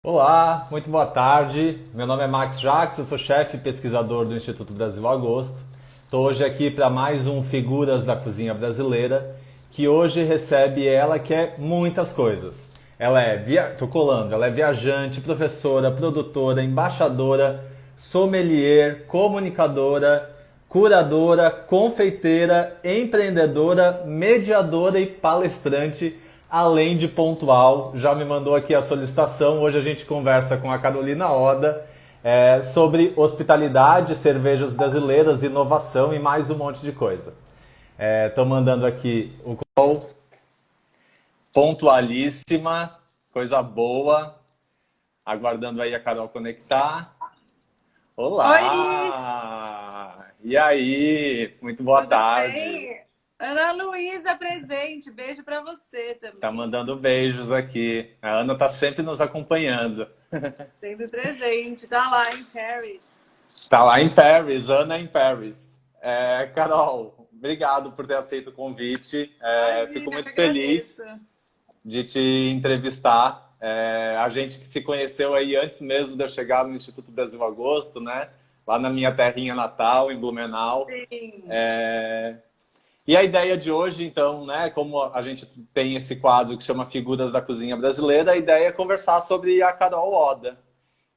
Olá, muito boa tarde. Meu nome é Max Jacques, eu sou chefe e pesquisador do Instituto Brasil Agosto. Estou hoje aqui para mais um Figuras da Cozinha Brasileira, que hoje recebe ela que é muitas coisas. Tô colando, ela é viajante, professora, produtora, embaixadora, sommelier, comunicadora, curadora, confeiteira, empreendedora, mediadora e palestrante, além de pontual. Já me mandou aqui a solicitação. Hoje a gente conversa com a Carolina Oda sobre hospitalidade, cervejas brasileiras, inovação e mais um monte de coisa. Estou mandando aqui o call, pontualíssima, coisa boa. Aguardando aí a Carol conectar. Oi, Olá! E aí? Muito boa tudo tarde. bem? Ana Luísa presente, beijo pra você Tá também. mandando beijos aqui. A Ana tá sempre nos acompanhando. Sempre presente, tá lá em Paris. Tá lá em Paris, Ana em Paris. Carol, obrigado por ter aceito o convite. Fico Imagina, eu que muito agradeço. feliz de te entrevistar. A gente que se conheceu aí antes mesmo de eu chegar no Instituto Brasil Agosto, né? Lá na minha terrinha natal, em Blumenau. Sim. E a ideia de hoje, então, né, como a gente tem esse quadro que chama Figuras da Cozinha Brasileira, a ideia é conversar sobre a Carol Oda.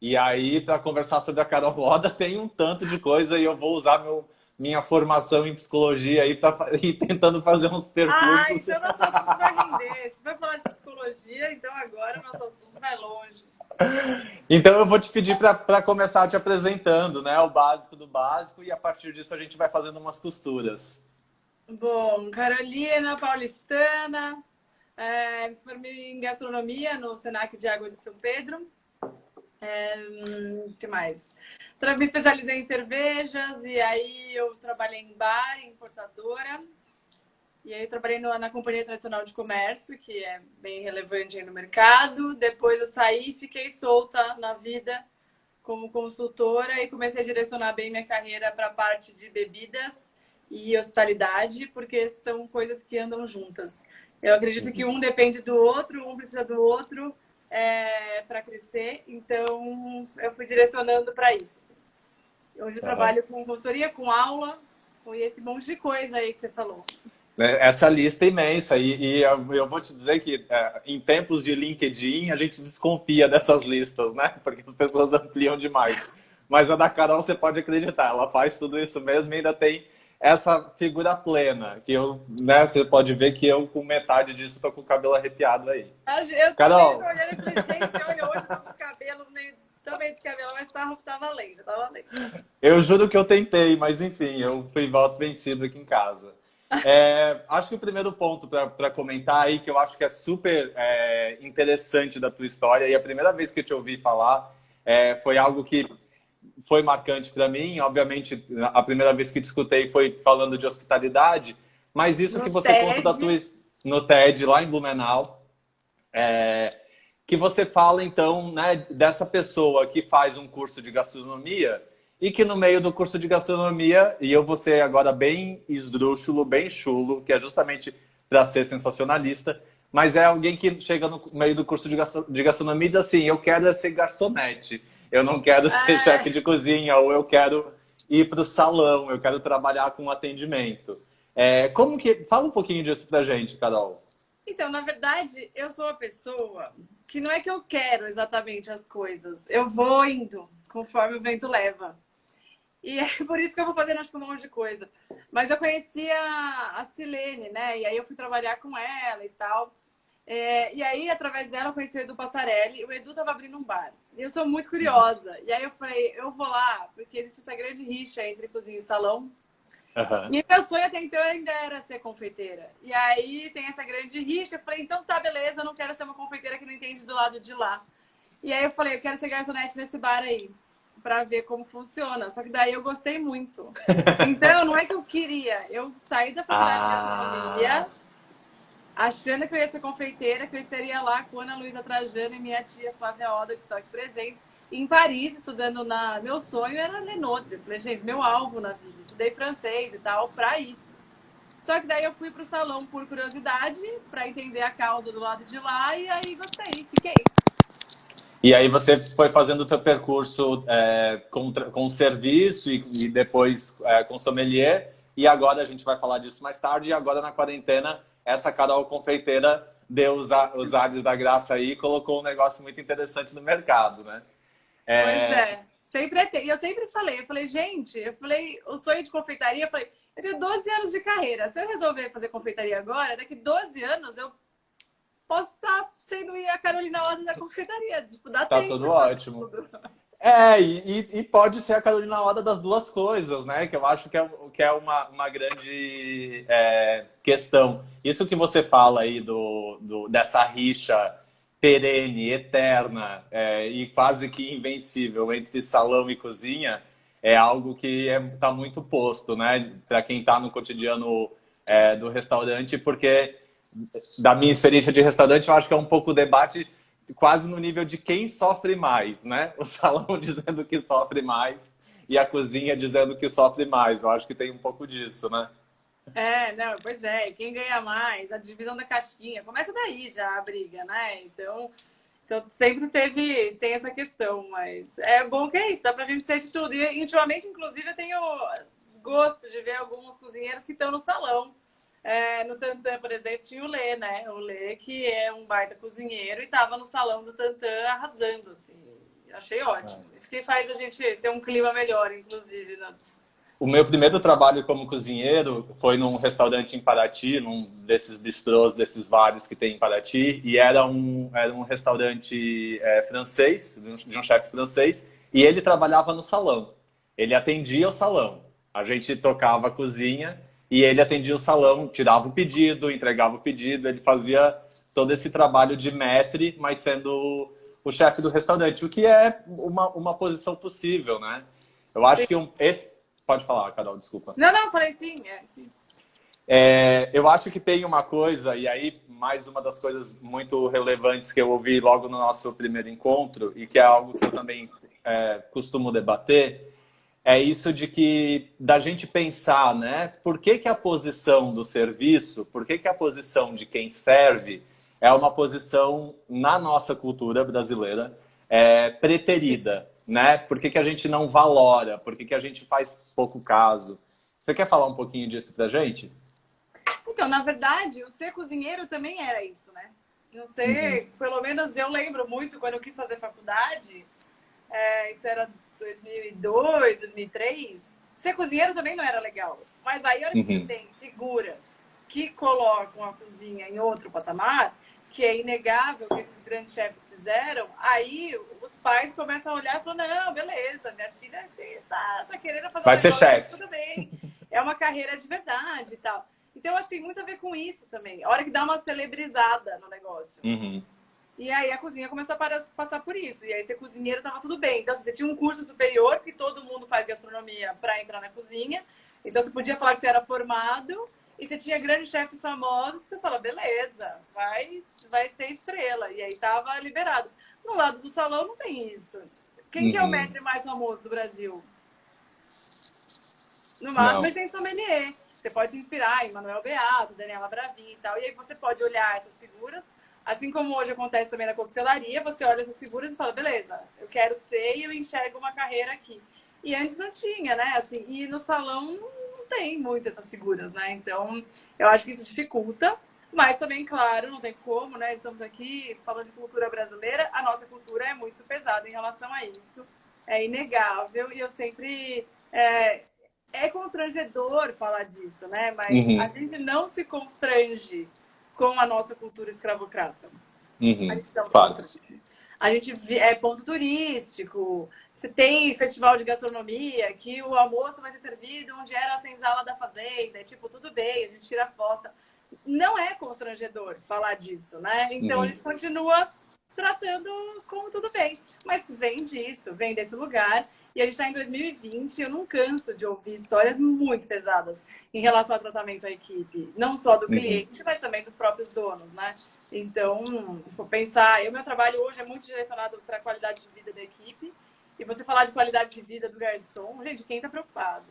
E aí, para conversar sobre a Carol Oda, tem um tanto de coisa e eu vou usar minha formação em psicologia aí para ir tentando fazer uns Ah, percursos. então nosso assunto vai render. Se vai falar de psicologia, então agora nosso assunto vai longe. Então, eu vou te pedir para começar te apresentando, né, o básico do básico, e a partir disso a gente vai fazendo umas costuras. Bom, Carolina, paulistana, me formei em gastronomia no Senac de Água de São Pedro. O que mais? Me especializei em cervejas e aí eu trabalhei em bar, em importadora. E aí eu trabalhei na Companhia Tradicional de Comércio, que é bem relevante aí no mercado. Depois eu saí e fiquei solta na vida como consultora e comecei a direcionar bem minha carreira para a parte de bebidas e hospitalidade, porque são coisas que andam juntas. Eu acredito que um depende do outro, um precisa do outro para crescer, então eu fui direcionando para isso. Assim. Hoje eu Aham. trabalho com consultoria, com aula, com esse monte de coisa aí que você falou. Né, essa lista é imensa e eu vou te dizer que em tempos de LinkedIn a gente desconfia dessas listas, né? Porque as pessoas ampliam demais. Mas a da Carol você pode acreditar, ela faz tudo isso mesmo e ainda tem essa figura plena, que eu, né, você pode ver que eu com metade disso tô com o cabelo arrepiado aí. Eu também tô Carol, olhando e falei, gente, olha, hoje eu tô com os cabelos meio também descabelado, mas tá valendo, tá valendo. eu juro que eu tentei, mas enfim, eu fui voto vencido aqui em casa. Acho que o primeiro ponto para comentar aí, que eu acho que é super interessante da tua história, e a primeira vez que eu te ouvi falar foi algo que foi marcante para mim. Obviamente, a primeira vez que te escutei foi falando de hospitalidade, mas isso No que você conta TED, no TED, lá em Blumenau, que você fala então, né, dessa pessoa que faz um curso de gastronomia e que no meio do curso de gastronomia, e eu vou ser agora bem esdrúxulo, bem chulo, que é justamente para ser sensacionalista, mas é alguém que chega no meio do curso de gastronomia e diz assim: eu quero ser garçonete, eu não quero ser chefe é, de cozinha, ou eu quero ir para o salão, eu quero trabalhar com atendimento. Como que. Fala um pouquinho disso pra gente, Carol. então, na verdade, eu sou uma pessoa que não é que eu quero exatamente as coisas, eu vou indo conforme o vento leva. E é por isso que eu vou fazendo, acho que um monte de coisa. Mas eu conhecia a Silene, né? E aí eu fui trabalhar com ela e tal. E aí, através dela, eu conheci o Edu Passarelli. O Edu tava abrindo um bar. E eu sou muito curiosa. E aí eu falei, eu vou lá, porque existe essa grande rixa entre cozinha e salão. Aham. E meu sonho até então ainda era ser confeiteira. E aí tem essa grande rixa. Eu falei, então tá, beleza, eu não quero ser uma confeiteira que não entende do lado de lá. E aí eu falei, eu quero ser garçonete nesse bar aí, pra ver como funciona. Só que daí eu gostei muito. Então, não é que eu queria. Eu saí da faculdade de Ah, gastronomia achando que eu ia ser confeiteira, que eu estaria lá com Ana Luísa Trajano e minha tia Flávia Oda, que estão aqui presentes, em Paris, estudando na... Meu sonho era ler Notre. Eu falei, gente, meu alvo na vida. Estudei francês e tal, pra isso. Só que daí eu fui pro salão por curiosidade, pra entender a causa do lado de lá, e aí gostei, fiquei. E aí você foi fazendo o teu percurso com serviço e depois com sommelier. E agora a gente vai falar disso mais tarde. E agora na quarentena, essa Carol confeiteira deu os ares da graça aí e colocou um negócio muito interessante no mercado, né? Pois É, é. Sempre é. E eu sempre falei, gente, o sonho de confeitaria, eu falei, eu tenho 12 anos de carreira. Se eu resolver fazer confeitaria agora, daqui 12 anos eu posso estar sendo a Carolina Oda da confeitaria. Tipo, dá tá tempo tudo de fazer ótimo. tudo. E pode ser a Carolina Oda das duas coisas, né? Que eu acho que é uma grande questão. Isso que você fala aí dessa rixa perene, eterna e quase que invencível entre salão e cozinha é algo que está muito posto, né? Para quem está no cotidiano do restaurante, porque da minha experiência de restaurante, eu acho que é um pouco o debate quase no nível de quem sofre mais, né? O salão dizendo que sofre mais e a cozinha dizendo que sofre mais. Eu acho que tem um pouco disso, né? Não, pois é, quem ganha mais, a divisão da casquinha, começa daí já a briga, né? Então sempre tem essa questão, mas é bom que é isso, dá pra gente ser de tudo. E intimamente, inclusive, eu tenho gosto de ver alguns cozinheiros que estão no salão. No Tantan, por exemplo, tinha o Lê, né? O Lê, que é um baita cozinheiro e estava no salão do Tantan arrasando, assim. Eu achei ótimo. Isso que faz a gente ter um clima melhor, inclusive, né? O meu primeiro trabalho como cozinheiro foi num restaurante em Paraty, num desses bistrôs, desses vários que tem em Paraty, e era um restaurante francês, de um chefe francês, e ele trabalhava no salão. Ele atendia o salão. A gente tocava a cozinha e ele atendia o salão, tirava o pedido, entregava o pedido, ele fazia todo esse trabalho de maître, mas sendo o chefe do restaurante, o que é uma posição possível, né? Eu acho que esse, pode falar, Carol, desculpa. Não, falei sim, sim. Eu acho que tem uma coisa, e aí mais uma das coisas muito relevantes que eu ouvi logo no nosso primeiro encontro, e que é algo que eu também costumo debater, é isso de que da gente pensar, né? Por que que a posição do serviço, por que que a posição de quem serve é uma posição na nossa cultura brasileira preterida, né? Por que que a gente não valora? Por que que a gente faz pouco caso? Você quer falar um pouquinho disso pra gente? Então, na verdade, o ser cozinheiro também era isso, né? Não Uhum. sei, pelo menos eu lembro muito quando eu quis fazer faculdade, isso era 2002, 2003, ser cozinheiro também não era legal. Mas aí, olha que você Uhum. tem figuras que colocam a cozinha em outro patamar, que é inegável que esses grandes chefes fizeram, aí os pais começam a olhar e falam, não, beleza, minha filha tá querendo fazer um Vai ser negócio, chefe. tudo bem, é uma carreira de verdade e tal. Então, eu acho que tem muito a ver com isso também. A hora que dá uma celebrizada no negócio. Uhum. E aí a cozinha começou a passar por isso. E aí ser cozinheiro tava tudo bem. Então, você tinha um curso superior, que todo mundo faz gastronomia para entrar na cozinha. Então, você podia falar que você era formado. E você tinha grandes chefes famosos. Você fala, beleza, vai ser estrela. E aí tava liberado. No lado do salão não tem isso. Quem que é o Uhum. maître mais famoso do Brasil? No máximo, a Não. gente tem sommelier. Você pode se inspirar em Manuel Beato, Daniela Bravin e tal. E aí você pode olhar essas figuras, assim como hoje acontece também na coquetelaria, você olha essas figuras e fala, beleza, eu quero ser e eu enxergo uma carreira aqui. E antes não tinha, né? Assim, e no salão não tem muito essas figuras, né? Então, eu acho que isso dificulta. Mas também, claro, não tem como, né? Estamos aqui falando de cultura brasileira, a nossa cultura é muito pesada em relação a isso. É inegável. E eu sempre é constrangedor falar disso, né? Mas a Uhum. gente não se constrange com a nossa cultura escravocrata. A Uhum. gente não se Claro. constrange. A gente é ponto turístico. Se tem festival de gastronomia, que o almoço vai ser servido onde era a senzala da fazenda, é tipo, tudo bem, a gente tira foto. Não é constrangedor falar disso, né? Então a Uhum. gente continua tratando como tudo bem. Mas vem disso, vem desse lugar. E a gente está em 2020 e eu não canso de ouvir histórias muito pesadas em relação ao tratamento à equipe. Não só do Uhum. cliente, mas também dos próprios donos, né? Então, vou pensar, meu trabalho hoje é muito direcionado para a qualidade de vida da equipe. E você falar de qualidade de vida do garçom, gente, quem está preocupado?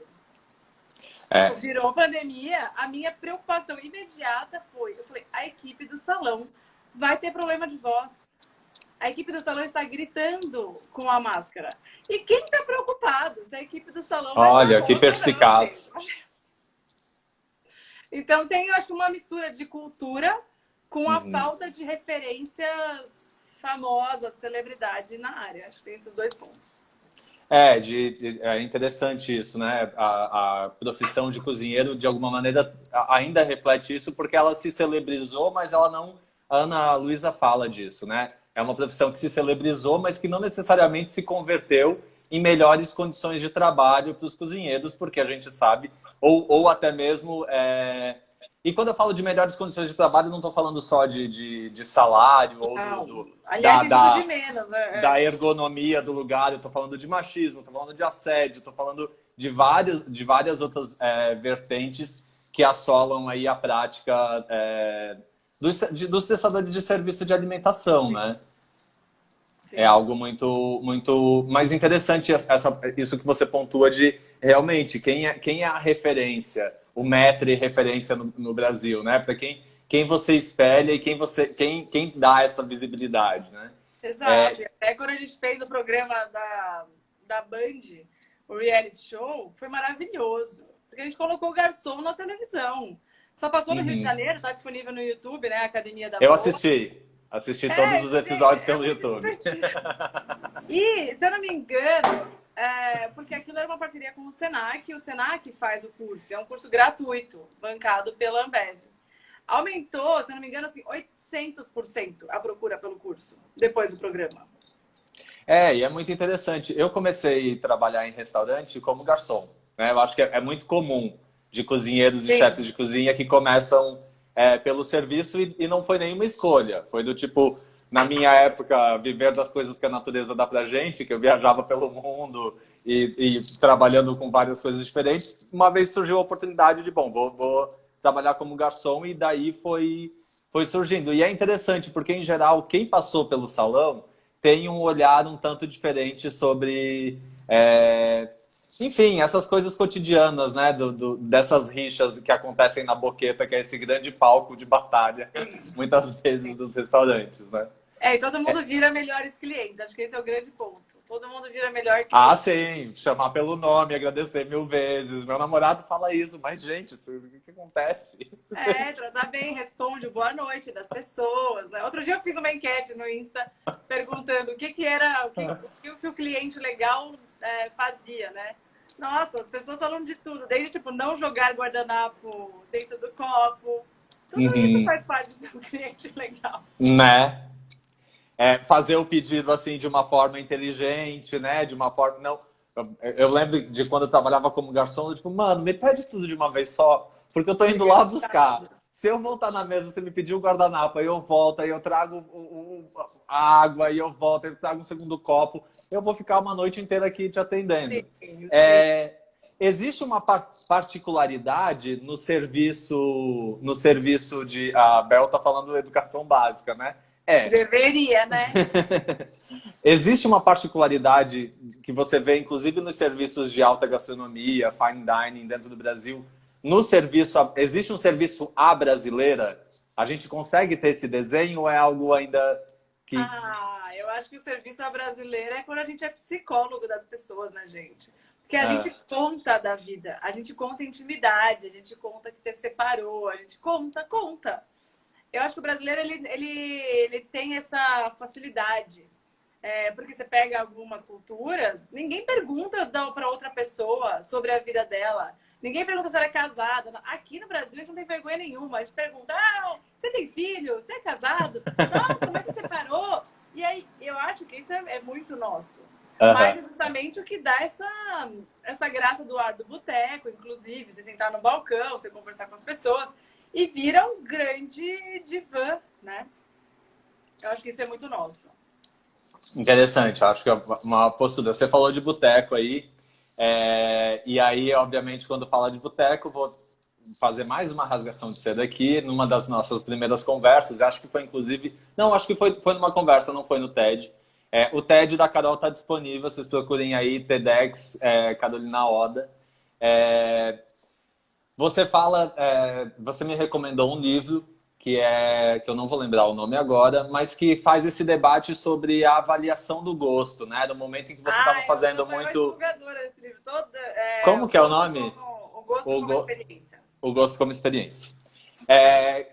Tipo, É. virou pandemia, a minha preocupação imediata foi, eu falei, a equipe do salão vai ter problema de voz. a equipe do salão está gritando com a máscara. E quem está preocupado se a equipe do salão vai Olha, dar que conta, perspicaz. não, gente? Então tem, eu acho, uma mistura de cultura com a falta de referências famosas, celebridade na área. Acho que tem esses dois pontos. É interessante isso, né? A profissão de cozinheiro, de alguma maneira, ainda reflete isso, porque ela se celebrizou, mas ela não... A Ana Luísa fala disso, né? É uma profissão que se celebrizou, mas que não necessariamente se converteu em melhores condições de trabalho para os cozinheiros, porque a gente sabe, ou até mesmo... E quando eu falo de melhores condições de trabalho, não estou falando só de salário ou aliás, isso de menos. Da ergonomia do lugar, eu estou falando de machismo, estou falando de assédio, estou falando de várias outras vertentes que assolam aí a prática dos prestadores de serviço de alimentação, né? Sim. É algo muito mais interessante isso que você pontua de realmente quem é a referência, o maître referência no Brasil, né? Para quem você espelha e quem dá essa visibilidade, né? Exato. Até quando a gente fez o programa da Band, o reality show, foi maravilhoso. Porque a gente colocou o garçom na televisão. Só passou no Rio de Janeiro, está disponível no YouTube, né? A Academia da Eu assisti todos os episódios pelo YouTube. E, se eu não me engano, porque aquilo era uma parceria com o Senac faz o curso, é um curso gratuito, bancado pela Ambev. Aumentou, se eu não me engano, assim, 800% a procura pelo curso, depois do programa. E é muito interessante. Eu comecei a trabalhar em restaurante como garçom, né? Eu acho que é muito comum de cozinheiros e chefes de cozinha que começam pelo serviço e não foi nenhuma escolha. Foi do tipo, na minha época, viver das coisas que a natureza dá pra gente, que eu viajava pelo mundo e trabalhando com várias coisas diferentes. Uma vez surgiu a oportunidade de, vou trabalhar como garçom e daí foi surgindo. E é interessante porque, em geral, quem passou pelo salão tem um olhar um tanto diferente sobre... Enfim, essas coisas cotidianas, né? Dessas rixas que acontecem na boqueta, que é esse grande palco de batalha, muitas vezes, dos restaurantes, né? E todo mundo vira melhores clientes. Acho que esse é o grande ponto. Todo mundo vira melhor cliente. Ah, sim. Chamar pelo nome, agradecer 1000 vezes. Meu namorado fala isso, mas, gente, o que acontece? Tratar bem, responde o boa noite das pessoas. Né? Outro dia eu fiz uma enquete no Insta perguntando o que o cliente legal fazia, né? Nossa, as pessoas falam de tudo. Desde, tipo, não jogar guardanapo dentro do copo. Tudo isso faz parte de ser um cliente legal. Né? Fazer o pedido, assim, de uma forma inteligente, né? De uma forma... Não... Eu lembro de quando eu trabalhava como garçom, eu, tipo, mano, me pede tudo de uma vez só, porque eu tô indo lá buscar. Se eu voltar na mesa, você me pediu o guardanapo, aí eu volto, aí eu trago a água, aí eu volto, aí eu trago um segundo copo. Eu vou ficar uma noite inteira aqui te atendendo. Sim. Existe uma particularidade no serviço de... A Bel tá falando educação básica, né? Deveria, né? Existe uma particularidade que você vê, inclusive, nos serviços de alta gastronomia, fine dining dentro do Brasil. No serviço, existe um serviço à brasileira? A gente consegue ter esse desenho ou é algo ainda que... eu acho que o serviço à brasileira é quando a gente é psicólogo das pessoas, né, gente? Porque a gente conta da vida, a gente conta intimidade, a gente conta que te separou, a gente conta. Eu acho que o brasileiro, ele tem essa facilidade. Porque você pega algumas culturas, ninguém pergunta para outra pessoa sobre a vida dela. Ninguém pergunta se ela é casada. Aqui no Brasil, a gente não tem vergonha nenhuma. A gente pergunta, você tem filho? Você é casado? Nossa, mas você separou? E aí, eu acho que isso é muito nosso. Mas é justamente o que dá essa graça do boteco, inclusive. Você sentar no balcão, você conversar com as pessoas. E vira um grande divã, né? Eu acho que isso é muito nosso. Interessante, acho que é uma postura. Você falou de boteco aí, e aí, obviamente, quando fala de boteco, vou fazer mais uma rasgação de seda aqui, numa das nossas primeiras conversas, acho que foi inclusive... Não, acho que foi numa conversa, não foi no TED. O TED da Carol está disponível, vocês procurem aí, TEDx Carolina Oda. Você me recomendou um livro que eu não vou lembrar o nome agora, mas que faz esse debate sobre a avaliação do gosto, né? No momento em que você estava fazendo eu sou a maior muito... divulgadora desse livro. Como que é o nome? O gosto O, como go... experiência. o gosto como experiência.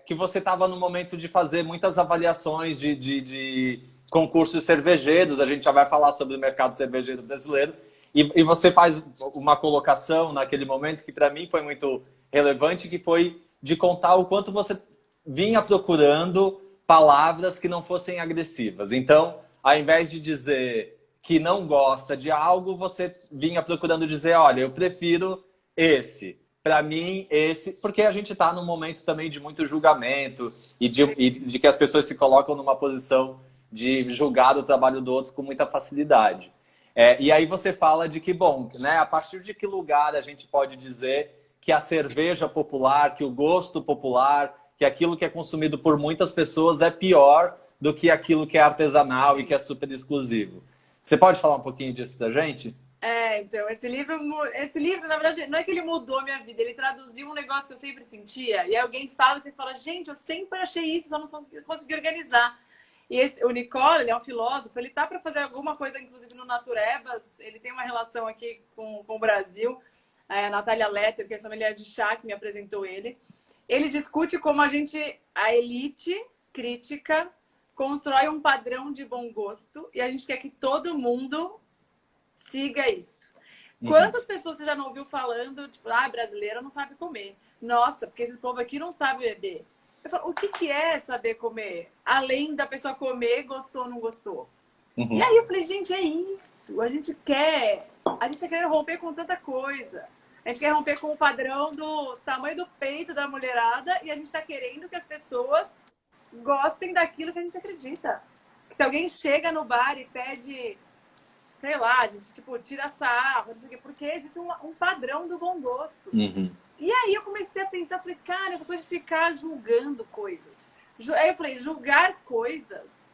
Que você estava no momento de fazer muitas avaliações de concursos cervejeiros, a gente já vai falar sobre o mercado cervejeiro brasileiro, e você faz uma colocação naquele momento que para mim foi muito relevante, que foi de contar o quanto você vinha procurando palavras que não fossem agressivas. Então, ao invés de dizer que não gosta de algo, você vinha procurando dizer, olha, eu prefiro esse. Para mim, esse... Porque a gente está num momento também de muito julgamento e de que as pessoas se colocam numa posição de julgar o trabalho do outro com muita facilidade. E aí você fala de que, bom, né, a partir de que lugar a gente pode dizer que a cerveja popular, que o gosto popular, que aquilo que é consumido por muitas pessoas é pior do que aquilo que é artesanal e que é super exclusivo. Você pode falar um pouquinho disso pra gente? Então, esse livro, na verdade, não é que ele mudou a minha vida, ele traduziu um negócio que eu sempre sentia, e alguém fala, você fala, gente, eu sempre achei isso, só não consegui organizar. E o Nicola, ele é um filósofo, ele tá para fazer alguma coisa, inclusive no Naturebas, ele tem uma relação aqui com o Brasil, a Natália Letter, que é sommelier de chá, que me apresentou ele. Ele discute como a elite crítica, constrói um padrão de bom gosto e a gente quer que todo mundo siga isso. Quantas pessoas você já não ouviu falando, tipo, brasileiro não sabe comer. Nossa, porque esse povo aqui não sabe beber. Eu falo, o que é saber comer? Além da pessoa comer, gostou ou não gostou. E aí eu falei, gente, é isso. A gente tá querendo romper com tanta coisa. A gente quer romper com o padrão do tamanho do peito da mulherada e a gente tá querendo que as pessoas gostem daquilo que a gente acredita. Se alguém chega no bar e pede, sei lá, a gente, tipo, tira sarro, não sei o quê, porque existe um padrão do bom gosto. E aí eu comecei a pensar, falei, cara, essa coisa de ficar julgando coisas. Aí eu falei, julgar coisas,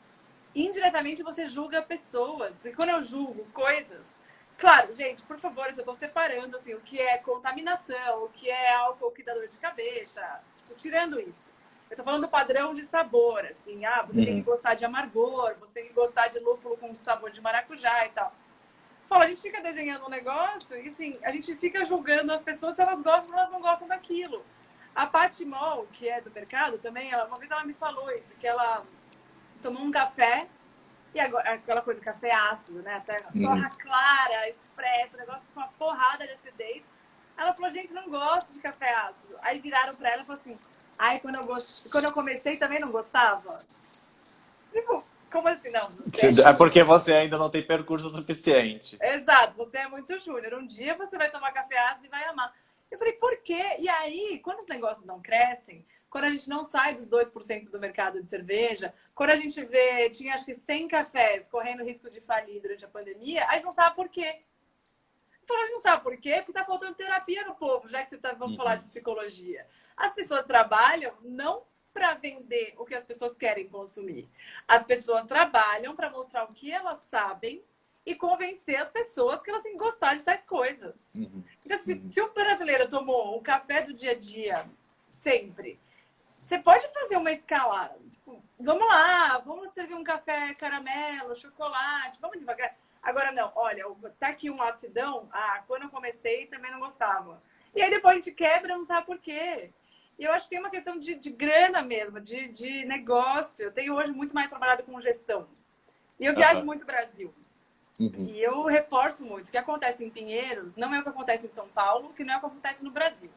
indiretamente você julga pessoas. Porque quando eu julgo coisas, claro, gente, por favor, eu estou separando assim, o que é contaminação, o que é álcool que dá dor de cabeça, tipo, tirando isso. Eu tô falando do padrão de sabor, assim, você tem que gostar de amargor, você tem que gostar de lúpulo com sabor de maracujá e tal. Fala, a gente fica desenhando um negócio e, assim, a gente fica julgando as pessoas se elas gostam ou elas não gostam daquilo. A Paty Mol, que é do mercado também, uma vez ela me falou isso, que ela tomou um café e agora, aquela coisa, café ácido, né? Até torra clara, expresso, negócio com uma porrada de acidez. Ela falou, gente, não gosto de café ácido. Aí viraram pra ela e falaram assim, quando eu comecei também não gostava. Tipo, como assim? Não sei. É porque você ainda não tem percurso suficiente. Exato, você é muito júnior. Um dia você vai tomar café ácido e vai amar. Eu falei, por quê? E aí, quando os negócios não crescem, quando a gente não sai dos 2% do mercado de cerveja, quando a gente vê, tinha acho que 100 cafés correndo risco de falir durante a pandemia, a gente não sabe por quê. A gente não sabe por quê, porque tá faltando terapia no povo, já que vamos falar de psicologia. As pessoas trabalham não para vender o que as pessoas querem consumir. As pessoas trabalham para mostrar o que elas sabem e convencer as pessoas que elas têm que gostar de tais coisas. Então, se o brasileiro tomou um café do dia a dia sempre, você pode fazer uma escalada. Tipo, vamos lá, vamos servir um café caramelo, chocolate, vamos devagar. Agora não, olha, tá aqui um acidão, quando eu comecei também não gostava. E aí depois a gente quebra, não sabe por quê. E eu acho que tem uma questão de grana mesmo, de negócio. Eu tenho hoje muito mais trabalhado com gestão. E eu viajo muito Brasil. E eu reforço muito. O que acontece em Pinheiros não é o que acontece em São Paulo, que não é o que acontece no Brasil.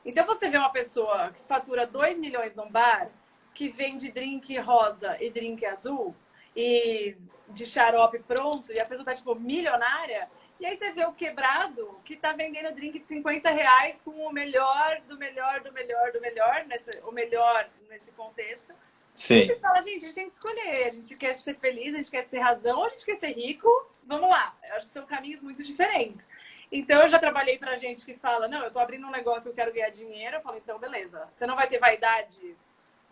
Então você vê uma pessoa que fatura 2 milhões num bar, que vende drink rosa e drink azul, e de xarope pronto, e a pessoa tá, tipo, milionária. E aí você vê o quebrado que tá vendendo drink de 50 reais com o melhor do melhor do melhor do melhor, o melhor nesse contexto. Sim. E você fala, gente, a gente tem que escolher. A gente quer ser feliz, a gente quer ter razão, ou a gente quer ser rico. Vamos lá. Eu acho que são caminhos muito diferentes. Então, eu já trabalhei pra gente que fala, não, eu tô abrindo um negócio que eu quero ganhar dinheiro. Eu falo, então, beleza. Você não vai ter vaidade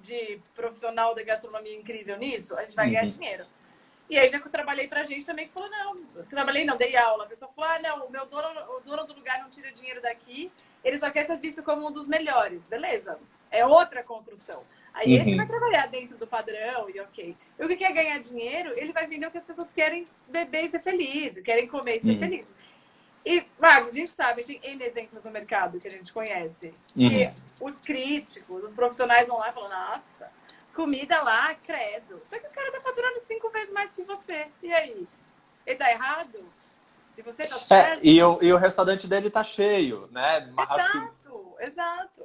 de profissional da gastronomia incrível nisso? A gente vai ganhar dinheiro. E aí já que eu trabalhei pra gente também, que falou, não, dei aula. A pessoa falou, não, o dono do lugar não tira dinheiro daqui, ele só quer ser visto como um dos melhores. Beleza. É outra construção. Aí esse vai Uhum. trabalhar dentro do padrão e ok. E o que quer ganhar dinheiro, ele vai vender o que as pessoas querem beber e ser feliz, querem comer e ser Uhum. feliz. E, Marcos, a gente sabe, tem N exemplos no mercado que a gente conhece, que Uhum. os críticos, os profissionais vão lá e falam, nossa, comida lá, credo. Só que o cara tá faturando 5 vezes mais que você. E aí? Ele tá errado? E você tá E certo? o restaurante dele tá cheio, né? Acho que. Exato, exato.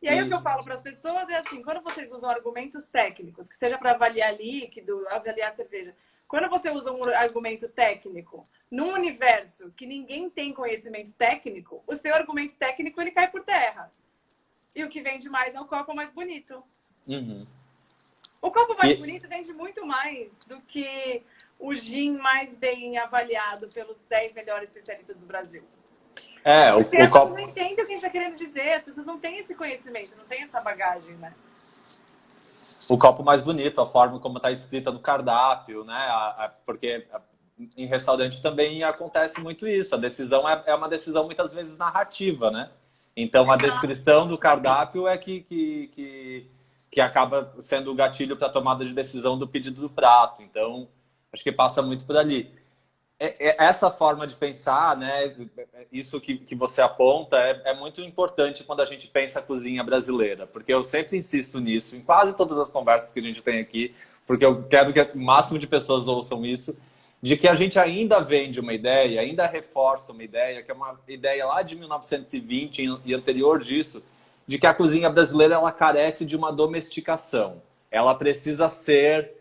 E aí o que eu E, falo para as pessoas é assim, quando vocês usam argumentos técnicos, que seja para avaliar líquido, avaliar cerveja, quando você usa um argumento técnico num universo que ninguém tem conhecimento técnico, o seu argumento técnico ele cai por terra. E o que vende mais é o copo mais bonito. uhum. O copo mais E, bonito vende muito mais do que o gin mais bem avaliado pelos 10 melhores especialistas do Brasil. Porque o as pessoas copo. não entendem o que a gente está querendo dizer, as pessoas não têm esse conhecimento, não têm essa bagagem, né? O copo mais bonito, a forma como está escrita no cardápio, né? Porque em restaurante também acontece muito isso. A decisão é uma decisão muitas vezes narrativa, né? Então a Exato. descrição do cardápio é que acaba sendo o gatilho para a tomada de decisão do pedido do prato. Então acho que passa muito por ali. Essa forma de pensar, né? Isso que você aponta é muito importante quando a gente pensa a cozinha brasileira, porque eu sempre insisto nisso em quase todas as conversas que a gente tem aqui, porque eu quero que o máximo de pessoas ouçam isso, de que a gente ainda vende uma ideia, ainda reforça uma ideia, que é uma ideia lá de 1920 e anterior disso, de que a cozinha brasileira ela carece de uma domesticação. Ela precisa ser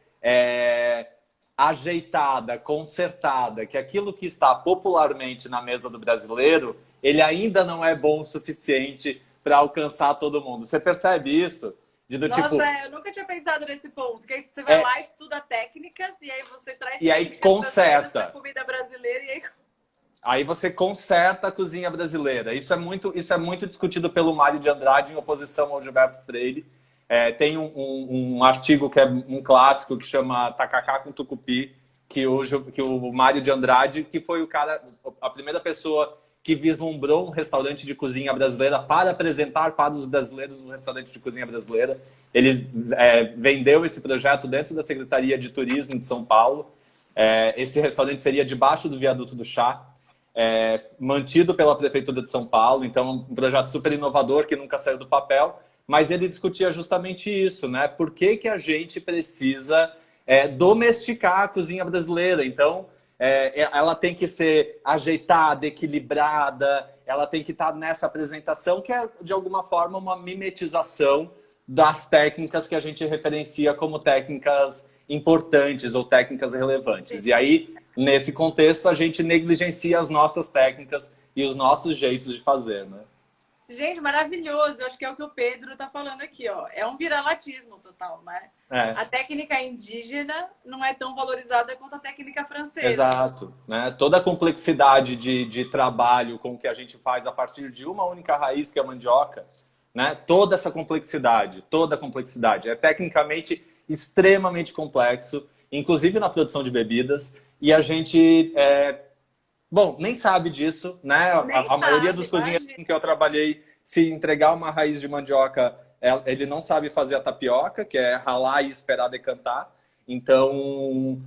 ajeitada, consertada, que aquilo que está popularmente na mesa do brasileiro, ele ainda não é bom o suficiente para alcançar todo mundo. Você percebe isso? Do Nossa, tipo, eu nunca tinha pensado nesse ponto. Que aí você vai é, lá, estuda técnicas, e aí você traz e aí técnicas brasileiras para conserta. comida brasileira, e aí... Aí você conserta a cozinha brasileira. Isso é muito discutido pelo Mário de Andrade em oposição ao Gilberto Freire. Tem um artigo que é um clássico que chama Tacacá com Tucupi, que o Mário de Andrade, que foi o cara, a primeira pessoa que vislumbrou um restaurante de cozinha brasileira para apresentar para os brasileiros um restaurante de cozinha brasileira. Ele vendeu esse projeto dentro da Secretaria de Turismo de São Paulo. Esse restaurante seria debaixo do Viaduto do Chá. Mantido pela Prefeitura de São Paulo, então um projeto super inovador que nunca saiu do papel, mas ele discutia justamente isso, né? Por que a gente precisa domesticar a cozinha brasileira? Então, ela tem que ser ajeitada, equilibrada, ela tem que estar nessa apresentação que é, de alguma forma, uma mimetização das técnicas que a gente referencia como técnicas importantes ou técnicas relevantes. E aí, nesse contexto, a gente negligencia as nossas técnicas e os nossos jeitos de fazer, né? Gente, maravilhoso. Eu acho que é o que o Pedro está falando aqui, ó. É um viralatismo total, né? É, A técnica indígena não é tão valorizada quanto a técnica francesa. exato. Né? Toda a complexidade de trabalho com que a gente faz a partir de uma única raiz, que é a mandioca, né? Toda a complexidade. É tecnicamente extremamente complexo, inclusive na produção de bebidas, e a gente bom, nem sabe disso, né? Nem A maioria sabe, dos cozinheiros imagina. com que eu trabalhei, se entregar uma raiz de mandioca, ele não sabe fazer a tapioca, que é ralar e esperar decantar. Então,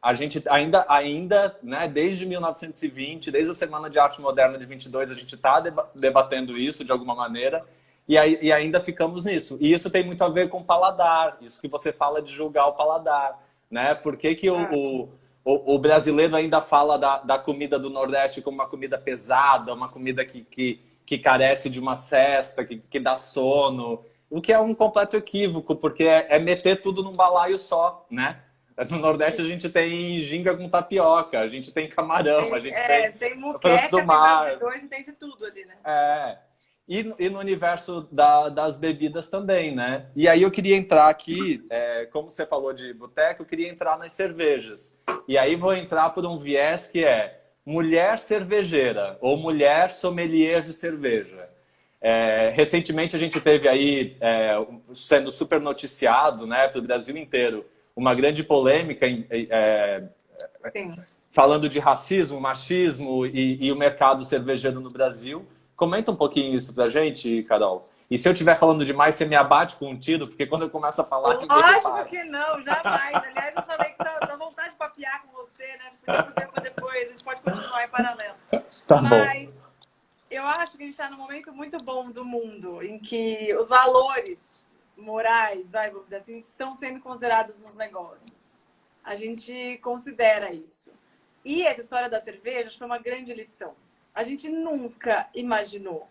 a gente ainda, né, desde 1920, desde a Semana de Arte Moderna de 22, a gente está debatendo isso de alguma maneira, e ainda ficamos nisso. E isso tem muito a ver com paladar, isso que você fala de julgar o paladar, né? Por que que o brasileiro ainda fala da comida do Nordeste como uma comida pesada, uma comida que carece de uma cesta, que dá sono, o que é um completo equívoco, porque é meter tudo num balaio só, né? No Nordeste a gente tem ginga com tapioca, a gente tem camarão, a gente tem Tem frutos do muqueca, tem mar. bastidores e tem de tudo ali, né? É. E no universo das bebidas também, né? E aí eu queria entrar aqui, como você falou de boteco, eu queria entrar nas cervejas. E aí vou entrar por um viés que é mulher cervejeira ou mulher sommelier de cerveja. Recentemente a gente teve aí, sendo super noticiado, né, para o Brasil inteiro, uma grande polêmica Sim. falando de racismo, machismo e o mercado cervejeiro no Brasil. Comenta um pouquinho isso pra gente, Carol. E se eu estiver falando demais, você me abate com um tiro, porque quando eu começo a falar, ninguém Lógico para. que não, jamais. Aliás, eu falei que dá vontade de papear com você, né? Podia fazer uma depois, a gente pode continuar em paralelo. Tá bom. Mas eu acho que a gente está num momento muito bom do mundo, em que os valores morais, vamos dizer assim, estão sendo considerados nos negócios. A gente considera isso. E essa história da cerveja foi uma grande lição. A gente nunca imaginou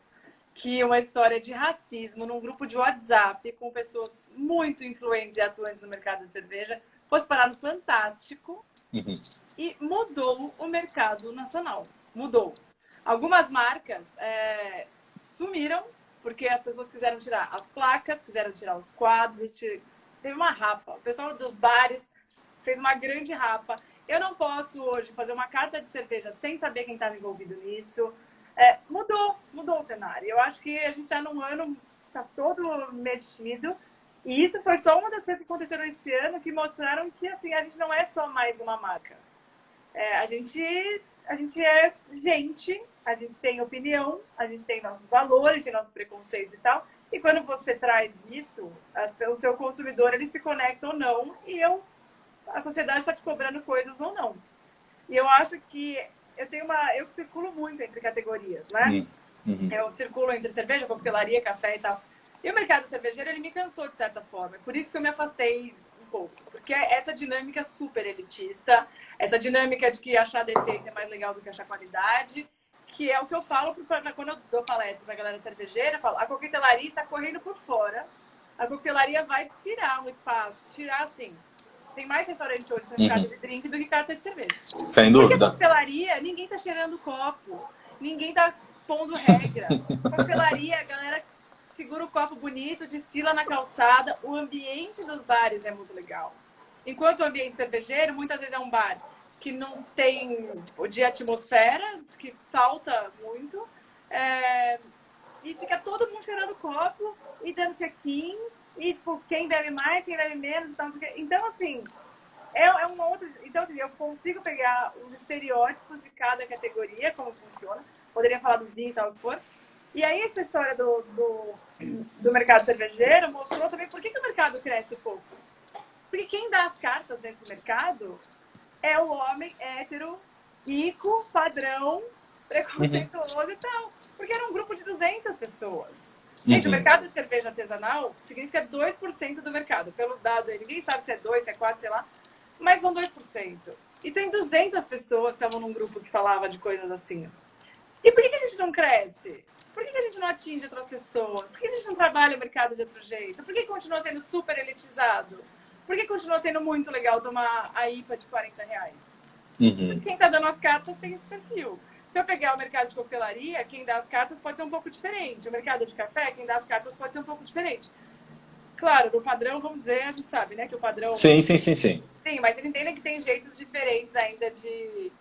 que uma história de racismo num grupo de WhatsApp com pessoas muito influentes e atuantes no mercado de cerveja fosse parar no Fantástico e mudou o mercado nacional. Mudou. Algumas marcas sumiram porque as pessoas quiseram tirar as placas, quiseram tirar os quadros, teve uma rapa. O pessoal dos bares fez uma grande rapa. Eu não posso hoje fazer uma carta de cerveja sem saber quem estava envolvido nisso. Mudou o cenário. Eu acho que a gente está num ano, está todo mexido. E isso foi só uma das coisas que aconteceram esse ano que mostraram que assim, a gente não é só mais uma marca. A gente é gente, a gente tem opinião, a gente tem nossos valores, tem nossos preconceitos e tal. E quando você traz isso, o seu consumidor ele se conecta ou não, e a sociedade está te cobrando coisas ou não. E eu acho que eu circulo muito entre categorias, né? Eu circulo entre cerveja, coquetelaria, café e tal. E o mercado cervejeiro, ele me cansou de certa forma. Por isso que eu me afastei um pouco. Porque essa dinâmica super elitista, essa dinâmica de que achar defeito é mais legal do que achar qualidade, que é o que eu falo quando eu dou palestra pra galera cervejeira, eu falo, a coquetelaria está correndo por fora, a coquetelaria vai tirar um espaço, tirar assim. Tem mais restaurante hoje no mercado de drink do que carta de cerveja. Sem Porque dúvida. a coquetelaria, ninguém tá cheirando copo, ninguém tá pondo regra. Coquetelaria, a galera segura o copo bonito, desfila na calçada, o ambiente dos bares é muito legal. Enquanto o ambiente cervejeiro, muitas vezes é um bar que não tem tipo, de atmosfera, que falta muito, e fica todo mundo cheirando copo e dando check-in, e tipo, quem bebe mais, quem bebe menos, então assim, uma outra. Então, assim, eu consigo pegar os estereótipos de cada categoria, como funciona. Poderia falar do vinho e tal, o que for. E aí, essa história do mercado cervejeiro mostrou também por que o mercado cresce pouco. Porque quem dá as cartas nesse mercado é o homem hétero, rico, padrão, preconceituoso e tal. Porque era um grupo de 200 pessoas. Gente, o mercado de cerveja artesanal significa 2% do mercado. Pelos dados aí, ninguém sabe se é 2, se é 4, sei lá. Mas são 2%. E tem 200 pessoas que estavam num grupo que falava de coisas assim. E por que a gente não cresce? Por que a gente não atinge outras pessoas? Por que a gente não trabalha o mercado de outro jeito? Por que continua sendo super elitizado? Por que continua sendo muito legal tomar a IPA de R$40? Quem está dando as cartas tem esse perfil. Se eu pegar o mercado de coquetelaria, quem dá as cartas pode ser um pouco diferente. O mercado de café, quem dá as cartas pode ser um pouco diferente. Claro, no padrão, vamos dizer, a gente sabe, né? Que o padrão... Sim. Sim, mas ele entende que tem jeitos diferentes ainda de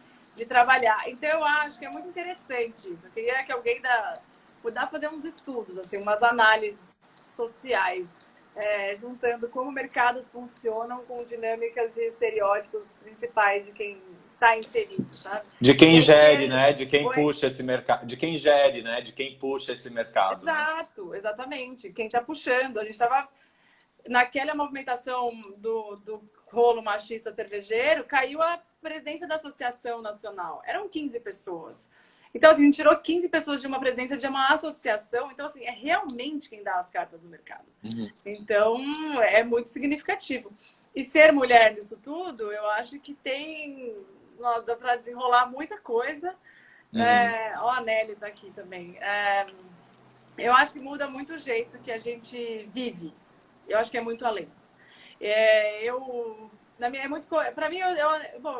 trabalhar. Então, eu acho que é muito interessante isso. Eu queria que alguém pudesse fazer uns estudos, assim, umas análises sociais, juntando como mercados funcionam com dinâmicas de estereótipos principais de quem está inserido, sabe? De quem gere, né? De quem puxa esse mercado. De quem gere, né? De quem puxa esse mercado. Exato, né? Exatamente. Quem está puxando. A gente estava naquela movimentação do rolo machista cervejeiro, caiu a presidência da Associação Nacional. Eram 15 pessoas. Então, assim, a gente tirou 15 pessoas de uma presidência de uma associação. Então, assim, é realmente quem dá as cartas no mercado. Então, é muito significativo. E ser mulher nisso tudo, eu acho que dá para desenrolar muita coisa. Ó, a Nelly tá aqui também. Eu acho que muda muito o jeito que a gente vive. Eu acho que é muito além. Para mim,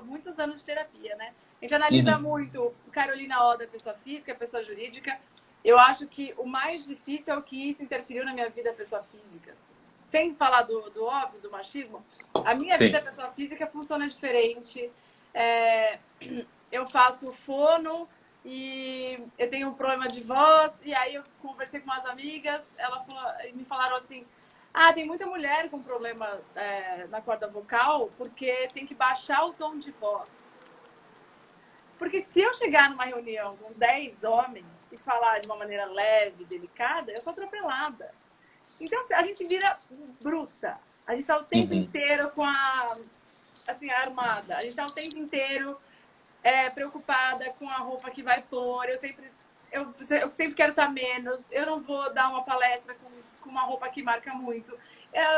muitos anos de terapia, né? A gente analisa muito Carolina Oda, pessoa física, pessoa jurídica. Eu acho que o mais difícil é o que isso interferiu na minha vida, pessoa física. Assim. Sem falar do óbvio, do machismo, a minha vida, pessoa física, funciona diferente. Eu faço fono e eu tenho um problema de voz. E aí eu conversei com umas amigas, me falaram assim: tem muita mulher com problema na corda vocal porque tem que baixar o tom de voz. Porque se eu chegar numa reunião com 10 homens e falar de uma maneira leve, delicada, eu sou atropelada. Então, a gente vira bruta. A gente está o tempo inteiro com a armada. A gente está o tempo inteiro preocupada com a roupa que vai pôr. Eu sempre quero estar menos. Eu não vou dar uma palestra com uma roupa que marca muito.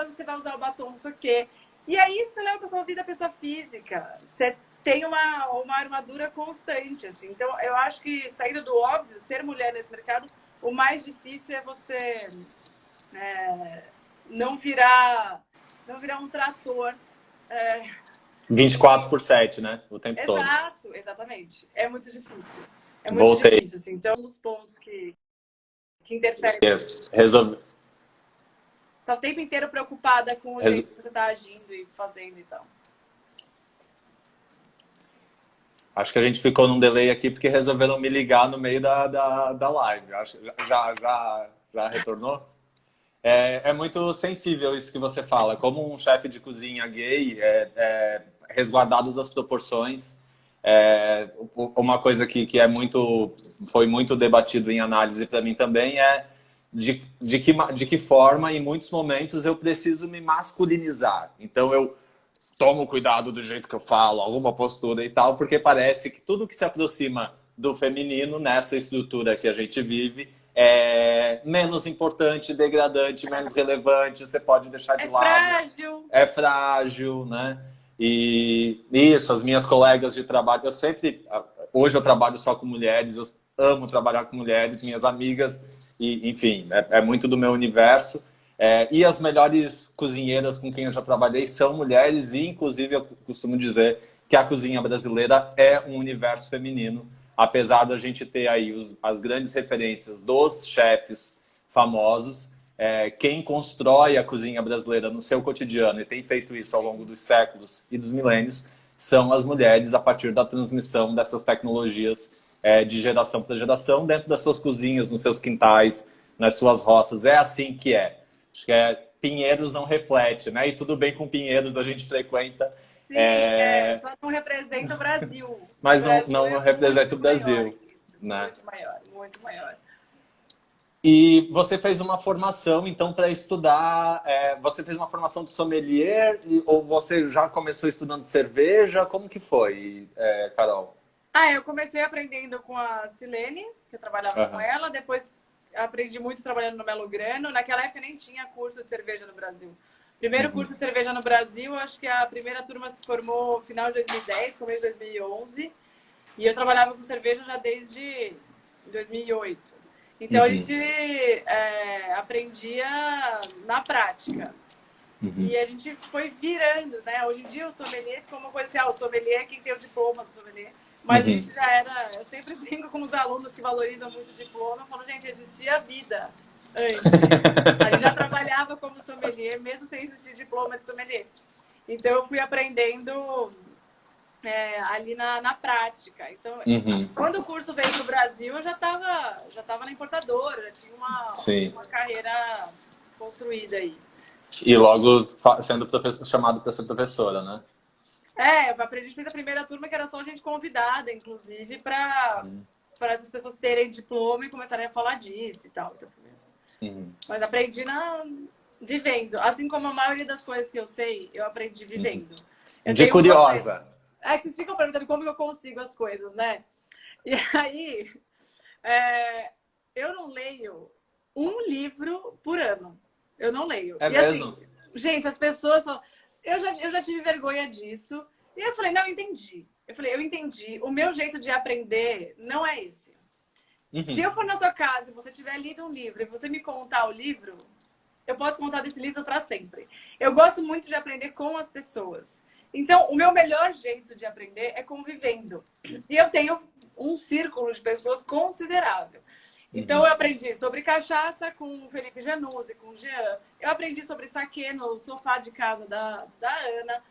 Você vai usar o batom, não sei o quê. E aí isso leva para sua vida, pessoa física. Você tem uma armadura constante, assim. Então, eu acho que, saindo do óbvio, ser mulher nesse mercado, o mais difícil é você não virar um trator. 24/7, né? O tempo todo. Exato, exatamente. É muito difícil. É muito difícil, assim. Então, um dos pontos que interferem. Resolve. Tá o tempo inteiro preocupada com o jeito que você tá agindo e fazendo e tal. Acho que a gente ficou num delay aqui porque resolveram me ligar no meio da live. Acho que já retornou? É muito sensível isso que você fala. Como um chefe de cozinha gay, resguardados as proporções, uma coisa que foi muito debatido em análise para mim também é de que forma, em muitos momentos, eu preciso me masculinizar. Então, eu tomo cuidado do jeito que eu falo, alguma postura e tal, porque parece que tudo que se aproxima do feminino nessa estrutura que a gente vive é menos importante, degradante, menos relevante, você pode deixar de lado. Frágil. É frágil, né? E isso, as minhas colegas de trabalho, hoje eu trabalho só com mulheres, eu amo trabalhar com mulheres, minhas amigas, e enfim, é muito do meu universo. E as melhores cozinheiras com quem eu já trabalhei são mulheres, e inclusive eu costumo dizer que a cozinha brasileira é um universo feminino, apesar da gente ter aí as grandes referências dos chefes famosos. Quem constrói a cozinha brasileira no seu cotidiano, e tem feito isso ao longo dos séculos e dos milênios, são as mulheres, a partir da transmissão dessas tecnologias de geração para geração, dentro das suas cozinhas, nos seus quintais, nas suas roças. É assim que é. Acho que Pinheiros não reflete, né? E tudo bem com Pinheiros, a gente frequenta. Sim, só não representa o Brasil. Mas não representa o Brasil. Isso, né? Muito maior, muito maior. E você fez uma formação, então, para estudar... você fez uma formação de sommelier ou você já começou estudando cerveja? Como que foi, Carol? Eu comecei aprendendo com a Silene, que eu trabalhava com ela. Depois aprendi muito trabalhando no Melo Grano. Naquela época nem tinha curso de cerveja no Brasil. Primeiro curso de cerveja no Brasil, acho que a primeira turma se formou no final de 2010, começo de 2011. E eu trabalhava com cerveja já desde 2008. Então, a gente aprendia na prática. E a gente foi virando, né? Hoje em dia, o sommelier ficou uma coisa assim, o sommelier é quem tem o diploma do sommelier. Mas a gente já era... Eu sempre brinco com os alunos que valorizam muito o diploma. Eu falo, gente, existia vida antes. A gente já trabalhava como sommelier, mesmo sem existir diploma de sommelier. Então, eu fui aprendendo ali na prática. Então, quando o curso veio para o Brasil, eu já estava na importadora, já tinha uma carreira construída aí. E logo sendo chamado para ser professora, né? Eu aprendi, fiz a primeira turma que era só gente convidada, inclusive, para essas pessoas terem diploma e começarem a falar disso e tal. Então, mas aprendi vivendo. Assim como a maioria das coisas que eu sei, eu aprendi vivendo. De curiosa. Que vocês ficam perguntando como eu consigo as coisas, né? E aí, eu não leio um livro por ano. Eu não leio. É mesmo? Assim, gente, as pessoas falam... Eu já tive vergonha disso. E eu falei, não, eu entendi. Eu entendi. O meu jeito de aprender não é esse. Se eu for na sua casa e você tiver lido um livro e você me contar o livro, eu posso contar desse livro para sempre. Eu gosto muito de aprender com as pessoas. Então, o meu melhor jeito de aprender é convivendo. E eu tenho um círculo de pessoas considerável. Então, eu aprendi sobre cachaça com o Felipe Januzzi, com o Jean. Eu aprendi sobre saquê no sofá de casa da Ana.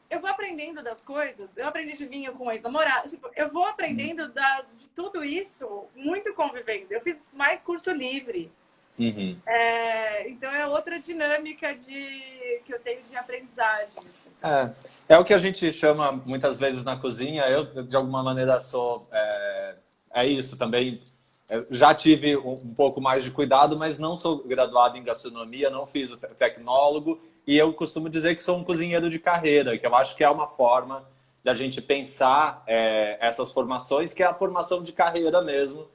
Eu vou aprendendo das coisas. Eu aprendi de vinho com ex-namorado. Tipo, eu vou aprendendo de tudo isso muito convivendo. Eu fiz mais curso livre. Então, é outra dinâmica que eu tenho de aprendizagem. Assim. É o que a gente chama muitas vezes na cozinha. Eu, de alguma maneira, sou... É isso também. eu já tive um pouco mais de cuidado, mas não sou graduado em gastronomia, não fiz o tecnólogo, e eu costumo dizer que sou um cozinheiro de carreira, que eu acho que é uma forma de a gente pensar essas formações, que é a formação de carreira mesmo,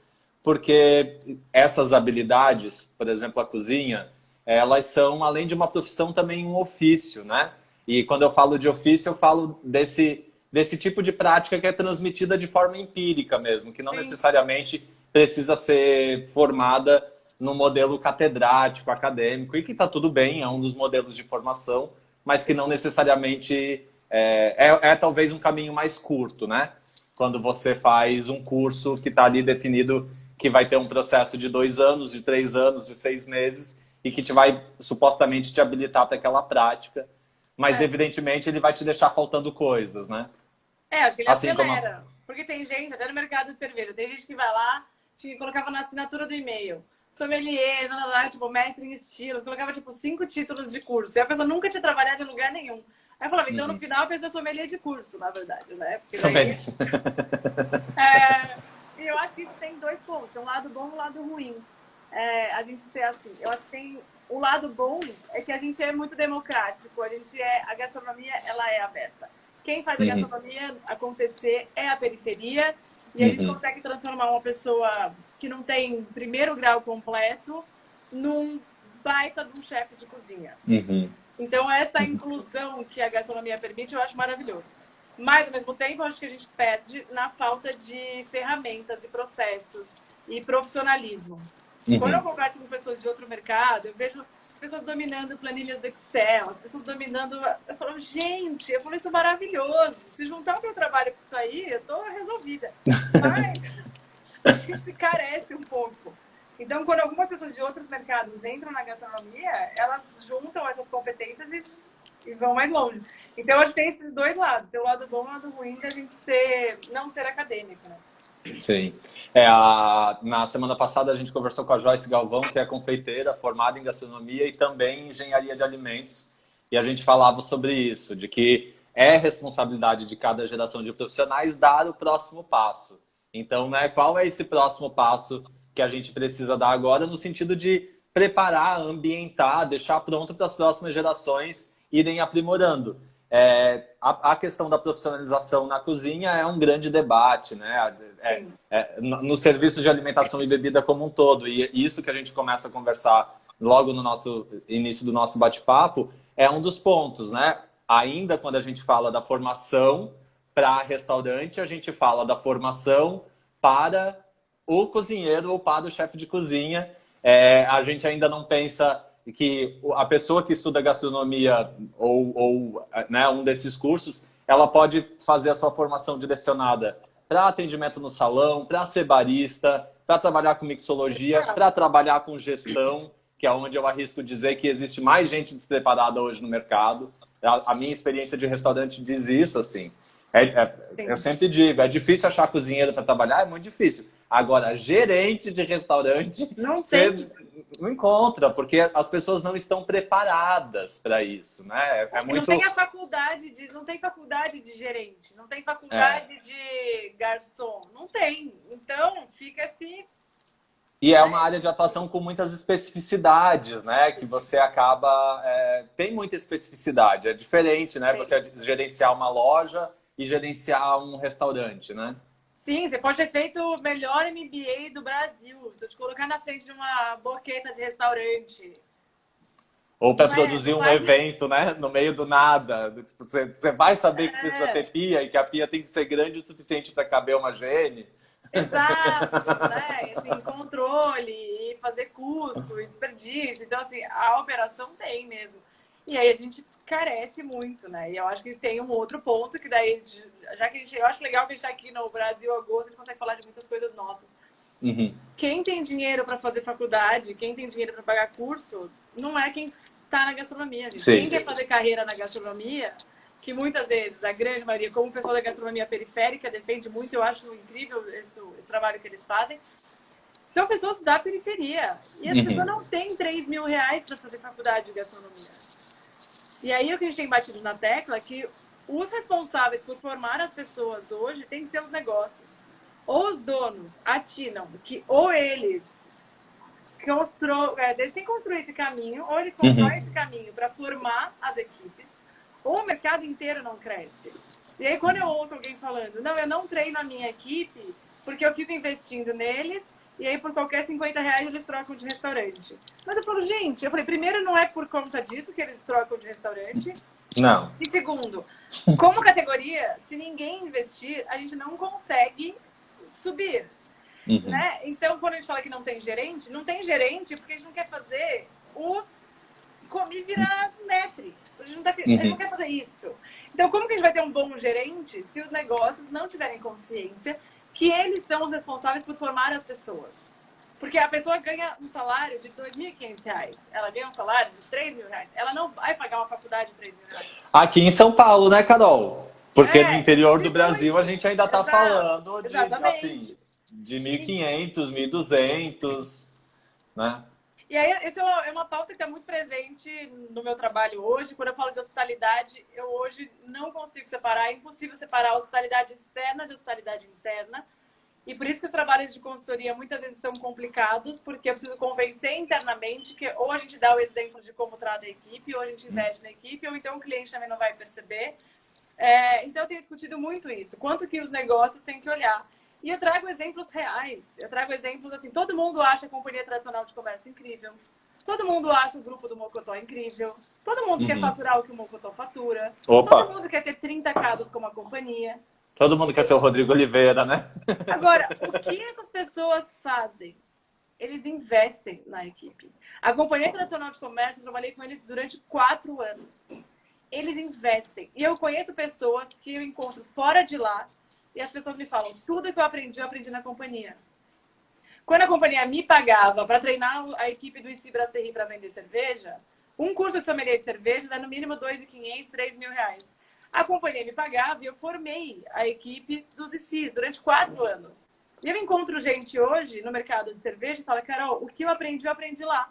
porque essas habilidades, por exemplo, a cozinha, elas são, além de uma profissão, também um ofício, né? E quando eu falo de ofício, eu falo desse tipo de prática que é transmitida de forma empírica mesmo, que não Sim. necessariamente precisa ser formada no modelo catedrático, acadêmico, e que está tudo bem, é um dos modelos de formação, mas que não necessariamente talvez um caminho mais curto, né? Quando você faz um curso que está ali definido que vai ter um processo de 2 anos, de 3 anos, de 6 meses, e que te vai supostamente te habilitar para aquela prática, mas evidentemente ele vai te deixar faltando coisas, né? Acho que ele Assim como acelera. Porque tem gente, até no mercado de cerveja, tem gente que vai lá, colocava na assinatura do e-mail, sommelier, tipo, mestre em estilos, colocava, tipo, 5 títulos de curso. E a pessoa nunca tinha trabalhado em lugar nenhum. Aí eu falava, então no final a pessoa é sommelier de curso, na verdade, né? Porque daí, e eu acho que isso tem 2 pontos, um lado bom e um lado ruim. A gente ser assim. Eu acho que tem o lado bom é que a gente é muito democrático, a gastronomia, ela é aberta. Quem faz a gastronomia acontecer é a periferia, e a gente consegue transformar uma pessoa que não tem primeiro grau completo num baita de um chefe de cozinha. Então, essa inclusão que a gastronomia permite, eu acho maravilhoso. Mas, ao mesmo tempo, eu acho que a gente perde na falta de ferramentas e processos e profissionalismo. Quando eu converso com pessoas de outro mercado, eu vejo as pessoas dominando planilhas do Excel, as pessoas dominando... Eu falo, gente, isso é maravilhoso. Se juntar o meu trabalho com isso aí, eu tô resolvida. Mas a gente carece um pouco. Então, quando algumas pessoas de outros mercados entram na gastronomia, elas juntam essas competências e vão mais longe. Então, eu acho que tem esses 2 lados. Tem o lado bom e o lado ruim da gente não ser acadêmico, né? Sim. Na semana passada a gente conversou com a Joyce Galvão, que é confeiteira, formada em gastronomia e também em engenharia de alimentos. E a gente falava sobre isso, de que é responsabilidade de cada geração de profissionais dar o próximo passo. Então, né, qual é esse próximo passo que a gente precisa dar agora no sentido de preparar, ambientar, deixar pronto para as próximas gerações irem aprimorando. A questão da profissionalização na cozinha é um grande debate, né? No serviço de alimentação e bebida como um todo. E isso que a gente começa a conversar logo no nosso início do nosso bate-papo é um dos pontos, né? Ainda quando a gente fala da formação para restaurante, a gente fala da formação para o cozinheiro ou para o chefe de cozinha. A gente ainda não pensa que a pessoa que estuda gastronomia ou né, um desses cursos, ela pode fazer a sua formação direcionada para atendimento no salão, para ser barista, para trabalhar com mixologia, para trabalhar com gestão, que é onde eu arrisco dizer que existe mais gente despreparada hoje no mercado. A minha experiência de restaurante diz isso, assim. Eu sempre digo, é difícil achar cozinheiro para trabalhar, é muito difícil. Agora, gerente de restaurante, você não encontra, porque as pessoas não estão preparadas para isso, né? Não tem a faculdade não tem faculdade de gerente, não tem faculdade de garçom, não tem. Então, fica assim... E é uma área de atuação com muitas especificidades, né? Que você acaba... tem muita especificidade, é diferente, né? Você gerenciar uma loja e gerenciar um restaurante, né? Sim, você pode ter feito o melhor MBA do Brasil. Se eu te colocar na frente de uma boqueta de restaurante. Ou para produzir um evento, né? No meio do nada. Você vai saber que precisa ter pia e que a pia tem que ser grande o suficiente para caber uma GN. Exato, né? Assim, controle, e fazer custo, e desperdício. Então, assim, a operação tem mesmo. E aí a gente carece muito, né? E eu acho que tem um outro ponto que daí, já que eu acho legal que a gente está aqui no Brasil Agosto, a gente consegue falar de muitas coisas nossas. Quem tem dinheiro para fazer faculdade, quem tem dinheiro para pagar curso, não é quem está na gastronomia. Quem quer fazer carreira na gastronomia, que muitas vezes, a grande maioria, como o pessoal da gastronomia periférica defende muito, eu acho incrível esse trabalho que eles fazem, são pessoas da periferia. E as pessoas não têm 3 mil reais para fazer faculdade de gastronomia. E aí o que a gente tem batido na tecla é que os responsáveis por formar as pessoas hoje têm que ser os negócios. os donos atinam que ou eles têm que construir esse caminho, ou eles constroem esse caminho para formar as equipes, ou o mercado inteiro não cresce. E aí, quando eu ouço alguém falando, não, eu não treino a minha equipe porque eu fico investindo neles, e aí por qualquer 50 reais eles trocam de restaurante. Mas eu falo, gente, primeiro, não é por conta disso que eles trocam de restaurante. Não. E segundo, como categoria, se ninguém investir, a gente não consegue subir. Né? Então, quando a gente fala que não tem gerente porque a gente não quer fazer o comer virar metre. A gente não quer fazer isso. Então, como que a gente vai ter um bom gerente se os negócios não tiverem consciência que eles são os responsáveis por formar as pessoas? Porque a pessoa ganha um salário de R$2.500, ela ganha um salário de R$3.000. Ela não vai pagar uma faculdade de R$3.000. Aqui em São Paulo, né, Carol? Porque no interior do Brasil a gente ainda está falando de, assim, de 1.500, 1.200, né? E aí, essa é uma pauta que está muito presente no meu trabalho hoje. Quando eu falo de hospitalidade, eu hoje não consigo separar, é impossível separar a hospitalidade externa de hospitalidade interna. E por isso que os trabalhos de consultoria muitas vezes são complicados, porque eu preciso convencer internamente que ou a gente dá o exemplo de como trata a equipe, ou a gente investe na equipe, ou então o cliente também não vai perceber. Então eu tenho discutido muito isso. Quanto que os negócios têm que olhar. E eu trago exemplos reais. Eu trago exemplos assim, todo mundo acha a companhia tradicional de comércio incrível. Todo mundo acha o grupo do Mocotó incrível. Todo mundo quer faturar o que o Mocotó fatura. Opa. Todo mundo quer ter 30 casas como a companhia. Todo mundo quer ser o Rodrigo Oliveira, né? Agora, o que essas pessoas fazem? Eles investem na equipe. A companhia tradicional de comércio, eu trabalhei com eles durante 4 anos. Eles investem. E eu conheço pessoas que eu encontro fora de lá e as pessoas me falam, tudo que eu aprendi na companhia. Quando a companhia me pagava para treinar a equipe do IC Brasserie para vender cerveja, um curso de sommelier de cervejas é no mínimo R$2.500, R$3.000. A companhia me pagava e eu formei a equipe dos ICs durante 4 anos. E eu encontro gente hoje no mercado de cerveja e fala, Carol, o que eu aprendi lá.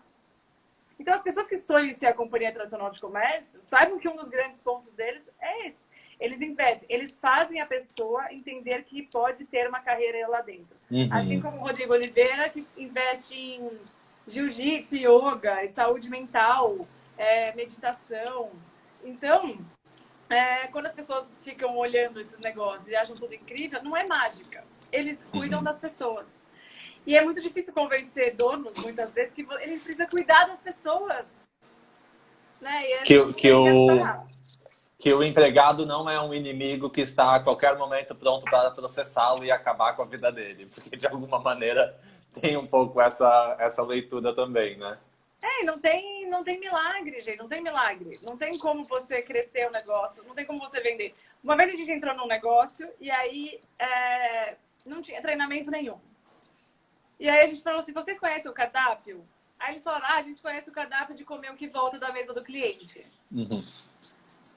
Então, as pessoas que sonham ser a companhia tradicional de comércio, saibam que um dos grandes pontos deles é esse. Eles investem, eles fazem a pessoa entender que pode ter uma carreira lá dentro. Assim como o Rodrigo Oliveira, que investe em jiu-jitsu, yoga, saúde mental, meditação. Então, quando as pessoas ficam olhando esses negócios e acham tudo incrível, não é mágica. Eles cuidam das pessoas. E é muito difícil convencer donos, muitas vezes, que ele precisa cuidar das pessoas. Né? Que o empregado não é um inimigo que está a qualquer momento pronto para processá-lo e acabar com a vida dele. Porque, de alguma maneira, tem um pouco essa leitura também, né? Não tem milagre, gente. Não tem milagre. Não tem como você crescer o negócio. Não tem como você vender. Uma vez a gente entrou num negócio e aí não tinha treinamento nenhum. E aí a gente falou assim, vocês conhecem o cardápio? Aí eles falaram, a gente conhece o cardápio de comer o que volta da mesa do cliente.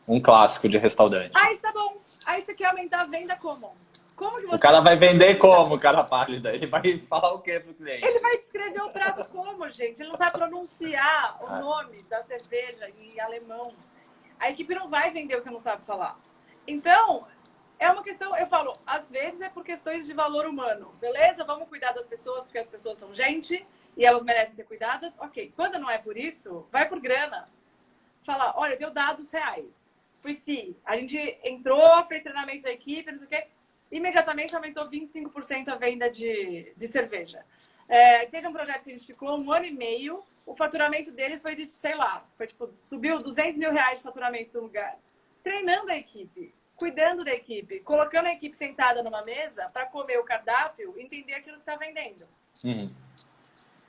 Um clássico de restaurante. Aí tá bom. Aí você quer aumentar a venda como? Como que você... O cara vai vender como, cara pálida? Ele vai falar o quê pro cliente? Ele vai descrever o prato como, gente? Ele não sabe pronunciar o nome da cerveja em alemão. A equipe não vai vender o que não sabe falar. Então, é uma questão, eu falo, às vezes é por questões de valor humano. Beleza? Vamos cuidar das pessoas, porque as pessoas são gente e elas merecem ser cuidadas. Ok. Quando não é por isso, vai por grana. Fala, olha, deu dados reais. Se a gente entrou, fez treinamento da equipe, não sei o quê, imediatamente aumentou 25% a venda de cerveja. Teve um projeto que a gente ficou 1 ano e meio, o faturamento deles foi de, sei lá, subiu R$200 mil de faturamento do lugar. Treinando a equipe, cuidando da equipe, colocando a equipe sentada numa mesa para comer o cardápio e entender aquilo que está vendendo.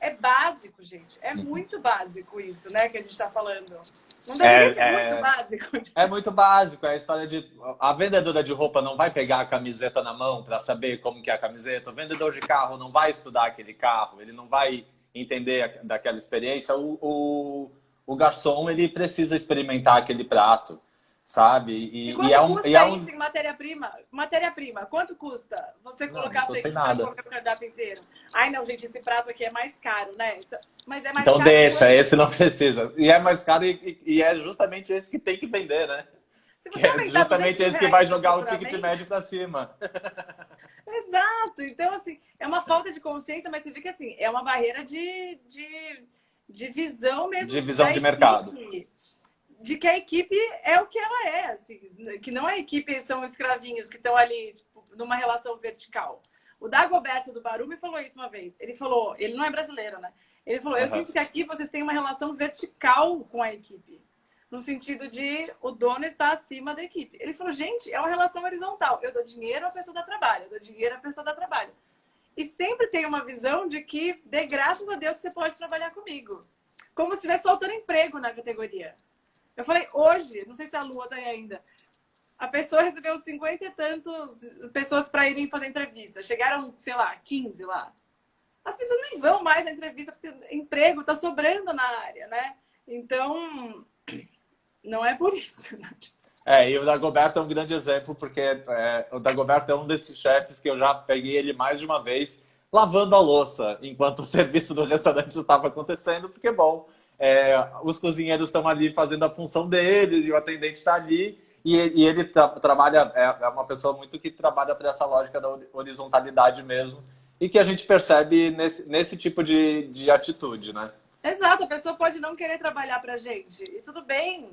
É básico, gente. É muito básico isso, né, que a gente está falando. Não deveria ser muito básico. É muito básico. É a história de... A vendedora de roupa não vai pegar a camiseta na mão para saber como que é a camiseta. O vendedor de carro não vai estudar aquele carro. Ele não vai entender daquela experiência. O garçom, ele precisa experimentar aquele prato, sabe? E quanto custa isso em matéria-prima? Matéria-prima, quanto custa você colocar a sua equipe para comer o cardápio inteiro? Ai, não, gente, esse prato aqui é mais caro, né? Mas é mais então caro. Deixa, esse não precisa. E é mais caro e é justamente esse que tem que vender, né? Que é justamente esse que vai jogar o ticket médio para cima. Exato. Então, assim, é uma falta de consciência, mas você vê que, assim, é uma barreira de visão mesmo. De visão de mercado. De que a equipe é o que ela é, assim, que não a equipe são escravinhos que estão ali, tipo, numa relação vertical. O Dagoberto do Baru me falou isso uma vez. Ele falou, ele não é brasileiro, né? Ele falou, eu sinto que aqui vocês têm uma relação vertical com a equipe. No sentido de o dono está acima da equipe. Ele falou, gente, é uma relação horizontal. Eu dou dinheiro, a pessoa dá trabalho. Eu dou dinheiro, a pessoa dá trabalho. E sempre tem uma visão de que, de graças a Deus, você pode trabalhar comigo. Como se estivesse faltando emprego na categoria. Eu falei, hoje, não sei se a Lua tá aí ainda, a pessoa recebeu 50 e tantos pessoas para irem fazer entrevista. Chegaram, sei lá, 15 lá. As pessoas nem vão mais à entrevista, porque emprego está sobrando na área, né? Então, não é por isso, né? E o Dagoberto é um grande exemplo, porque o Dagoberto é um desses chefes que eu já peguei ele mais de uma vez lavando a louça, enquanto o serviço do restaurante estava acontecendo, porque, bom, os cozinheiros estão ali fazendo a função dele, e o atendente está ali, e ele trabalha, é uma pessoa muito que trabalha para essa lógica da horizontalidade mesmo, e que a gente percebe nesse tipo de atitude, né? Exato, a pessoa pode não querer trabalhar pra gente, e tudo bem.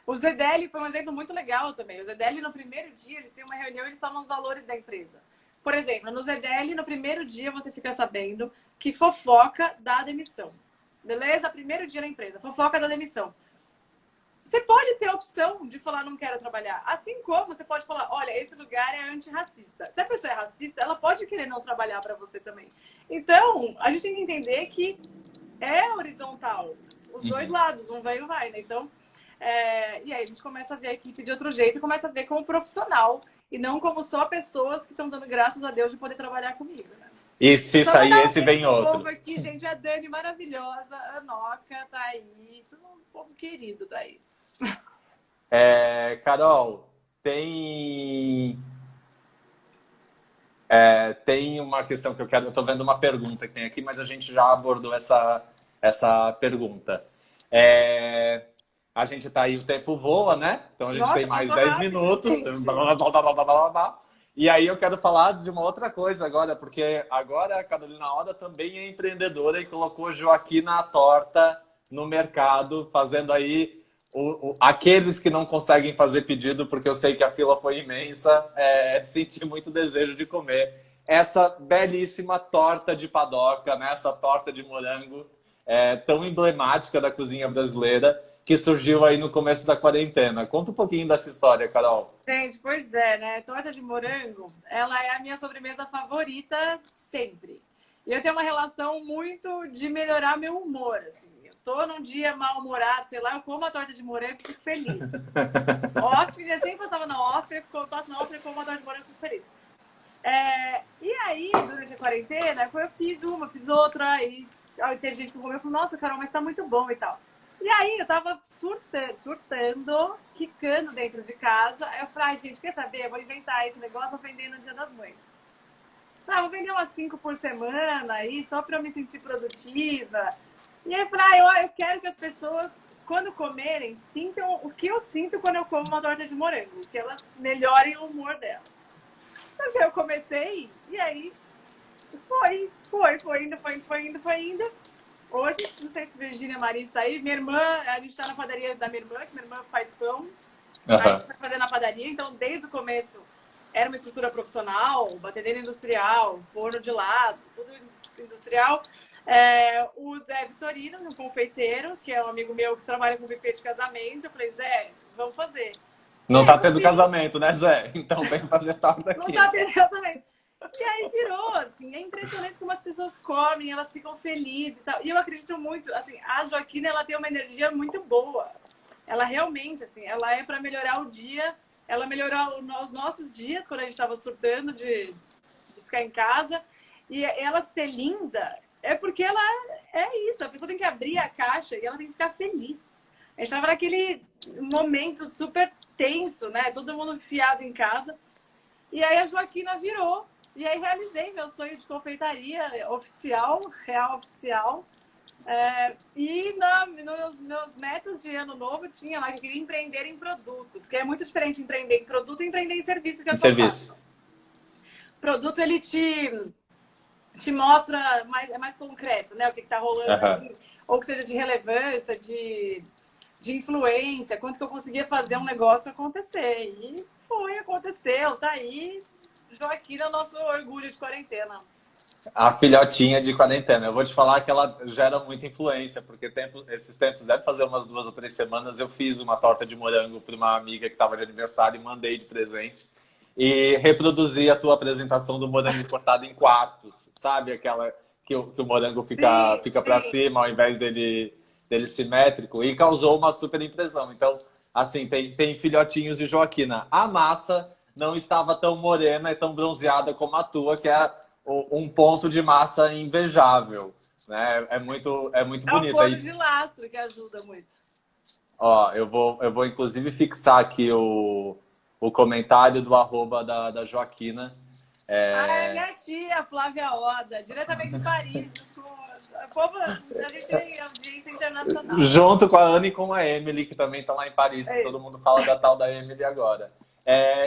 O Zedeli foi um exemplo muito legal também. O Zedeli, no primeiro dia, eles têm uma reunião e eles falam os valores da empresa. Por exemplo, no Zedeli, no primeiro dia, você fica sabendo que fofoca dá demissão. Beleza? Primeiro dia na empresa, fofoca da demissão. Você pode ter a opção de falar não quero trabalhar. Assim como você pode falar, olha, esse lugar é antirracista. Se a pessoa é racista, ela pode querer não trabalhar para você também. Então, a gente tem que entender que é horizontal. Os dois lados, um vai e um vai, né? Então, e aí a gente começa a ver a equipe de outro jeito e começa a ver como profissional e não como só pessoas que estão dando graças a Deus de poder trabalhar comigo, né? E se sair esse, vem outro. Povo aqui, gente, a Dani maravilhosa, a Noca tá aí, todo um povo querido tá aí. Carol, tem uma questão que eu tô vendo uma pergunta que tem aqui, mas a gente já abordou essa pergunta. A gente tá aí, o tempo voa, né? Então a gente tem mais 10 minutos. E aí eu quero falar de uma outra coisa agora, porque agora a Carolina Oda também é empreendedora e colocou Joaquim na torta no mercado, fazendo aí aqueles que não conseguem fazer pedido, porque eu sei que a fila foi imensa, senti muito desejo de comer essa belíssima torta de padoca, né? Essa torta de morango tão emblemática da cozinha brasileira, que surgiu aí no começo da quarentena. Conta um pouquinho dessa história, Carol. Gente, pois é, né? Torta de morango, ela é a minha sobremesa favorita sempre. E eu tenho uma relação muito de melhorar meu humor, assim. Eu tô num dia mal-humorado, sei lá, eu como a torta de morango e fico feliz. Off, eu sempre passava na off, eu passo na off e como a torta de morango e fico feliz. E aí, durante a quarentena, eu fiz outra, e teve gente que comeu e falou, nossa, Carol, mas tá muito bom e tal. E aí eu tava surtando, quicando dentro de casa. Aí eu falei, ai, gente, quer saber? Eu vou inventar esse negócio, vou vender no Dia das Mães. Vou vender umas 5 por semana aí, só pra eu me sentir produtiva. E aí eu falei, eu quero que as pessoas, quando comerem, sintam o que eu sinto quando eu como uma torta de morango. Que elas melhorem o humor delas. Só que eu comecei, e aí foi indo. Hoje, não sei se Virgínia Maria está aí. Minha irmã, a gente está na padaria da minha irmã, que minha irmã faz pão. A gente vai fazer na padaria, então desde o começo era uma estrutura profissional, batedeira industrial, forno de laço, tudo industrial. O Zé Vitorino, um confeiteiro, que é um amigo meu que trabalha com buffet de casamento. Eu falei, Zé, vamos fazer. Não tá tendo casamento, né, Zé? Então vem fazer torta aqui. Não tá tendo casamento. E aí virou, assim, é impressionante como as pessoas comem, elas ficam felizes e tal. E eu acredito muito, assim, a Joaquina, ela tem uma energia muito boa. Ela realmente, assim, ela é para melhorar o dia, ela melhorou os nossos dias, quando a gente estava surtando de ficar em casa. E ela ser linda é porque ela é isso, a pessoa tem que abrir a caixa e ela tem que ficar feliz. A gente estava naquele momento super tenso, né? Todo mundo enfiado em casa. E aí a Joaquina virou. E aí realizei meu sonho de confeitaria oficial, real oficial. E nos meus metas de ano novo tinha lá que eu queria empreender em produto. Porque é muito diferente empreender em produto e empreender em serviço, que é o que eu faço. produto ele te mostra é mais concreto, né? O que está rolando aqui, ou que seja de relevância, de influência, quanto que eu conseguia fazer um negócio acontecer. E aconteceu, tá aí. Joaquina é o nosso orgulho de quarentena. A filhotinha de quarentena. Eu vou te falar que ela gera muita influência, porque esses tempos, deve fazer umas 2 ou 3 semanas, eu fiz uma torta de morango para uma amiga que estava de aniversário e mandei de presente. E reproduzi a tua apresentação do morango cortado em quartos, sabe? Aquela que o morango fica para cima ao invés dele simétrico, e causou uma super impressão. Então, assim, tem filhotinhos de Joaquina. A massa não estava tão morena e tão bronzeada como a tua, que é um ponto de massa invejável, né? É muito bonito. É o forno de lastro que ajuda muito. Ó, eu vou inclusive fixar aqui o comentário do @ da Joaquina. É minha tia, Flávia Oda, diretamente de Paris. A gente tem audiência internacional. Junto com a Ana e com a Emily, que também estão lá em Paris. Todo mundo fala da tal da Emily agora.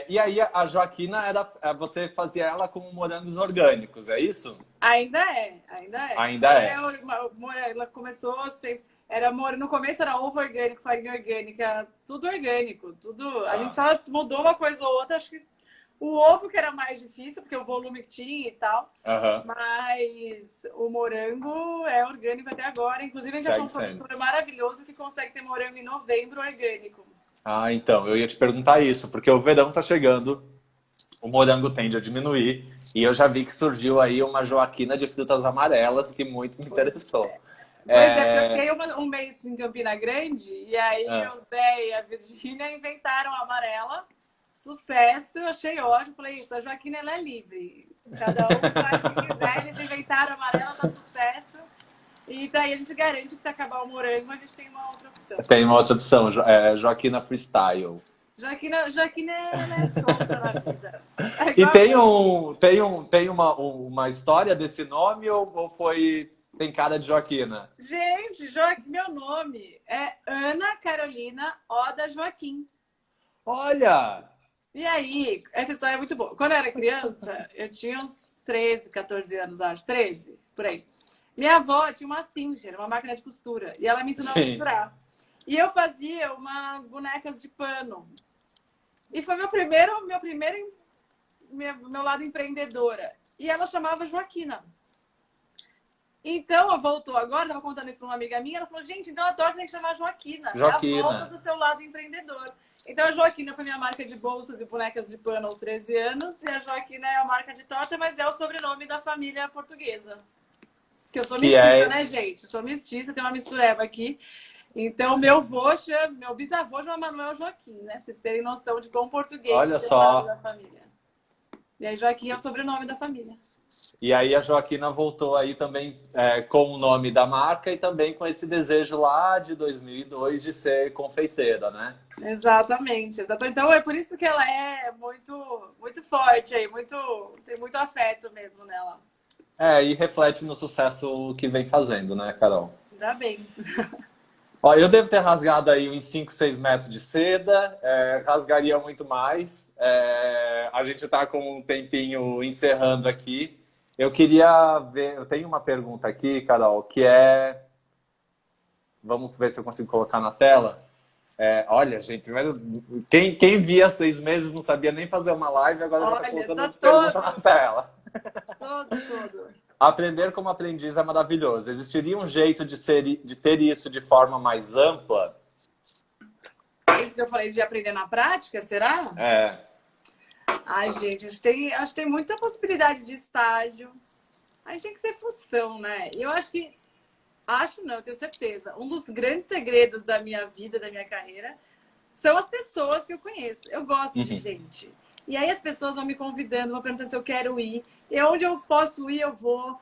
E aí a Joaquina, você fazia ela com morangos orgânicos, é isso? Ainda é. Ela começou no começo era ovo orgânico, farinha orgânica, tudo orgânico, tudo. A gente só mudou uma coisa ou outra, acho que o ovo que era mais difícil, porque o volume que tinha e tal. Mas o morango é orgânico até agora. Inclusive, a gente achou um produto maravilhoso que consegue ter morango em novembro orgânico. Ah, então, eu ia te perguntar isso, porque o verão tá chegando, o morango tende a diminuir, e eu já vi que surgiu aí uma Joaquina de frutas amarelas que muito me interessou. Eu fiquei um mês em Campina Grande, e aí o Zé e a Virgínia inventaram a amarela. Sucesso, eu achei ótimo. Falei isso, a Joaquina ela é livre. Cada um faz o que quiser, eles inventaram a amarela, dá sucesso. E daí a gente garante que se acabar o morango, a gente tem uma outra opção. Tem uma outra opção, Joaquina Freestyle. Joaquina é solta na vida. E tem uma história desse nome ou tem cara de Joaquina? Gente, meu nome é Ana Carolina Oda Joaquim. Olha! E aí, essa história é muito boa. Quando eu era criança, eu tinha uns 13, 14 anos, acho. 13, por aí. Minha avó tinha uma Singer, uma máquina de costura. E ela me ensinou a costurar. E eu fazia umas bonecas de pano. E foi meu lado empreendedora. E ela chamava Joaquina. Então, ela voltou agora, estava contando isso para uma amiga minha. Ela falou, gente, então a torta tem que chamar Joaquina. É a volta do seu lado empreendedor. Então, a Joaquina foi minha marca de bolsas e bonecas de pano aos 13 anos. E a Joaquina é a marca de torta, mas é o sobrenome da família portuguesa. Que eu sou mestiça, né, gente? Eu sou mestiça, tem uma mistureba aqui. Então, meu bisavô chama Manuel Joaquim, né? Pra vocês terem noção de quão português Olha só. Da família. E aí, Joaquim é o sobrenome da família. E aí, a Joaquina voltou aí também com o nome da marca e também com esse desejo lá de 2002 de ser confeiteira, né? Exatamente. Então, é por isso que ela é muito, muito forte aí, tem muito afeto mesmo nela. E reflete no sucesso que vem fazendo, né, Carol? Ainda bem. Ó, eu devo ter rasgado aí uns 5, 6 metros de seda, rasgaria muito mais. A gente está com um tempinho encerrando aqui. Eu queria ver, eu tenho uma pergunta aqui, Carol, que é... Vamos ver se eu consigo colocar na tela. Olha, gente, quem via 6 meses não sabia nem fazer uma live, agora já está colocando pergunta na tela. Todo. Aprender como aprendiz é maravilhoso. Existiria um jeito de ter isso de forma mais ampla? Isso que eu falei de aprender na prática, será? Ai, gente, acho que tem muita possibilidade de estágio. A gente tem que ser função, né? E eu acho que... eu tenho certeza. Um dos grandes segredos da minha vida, da minha carreira, são as pessoas que eu conheço. Eu gosto de gente. E aí as pessoas vão me convidando, vão perguntando se eu quero ir. E onde eu posso ir, eu vou.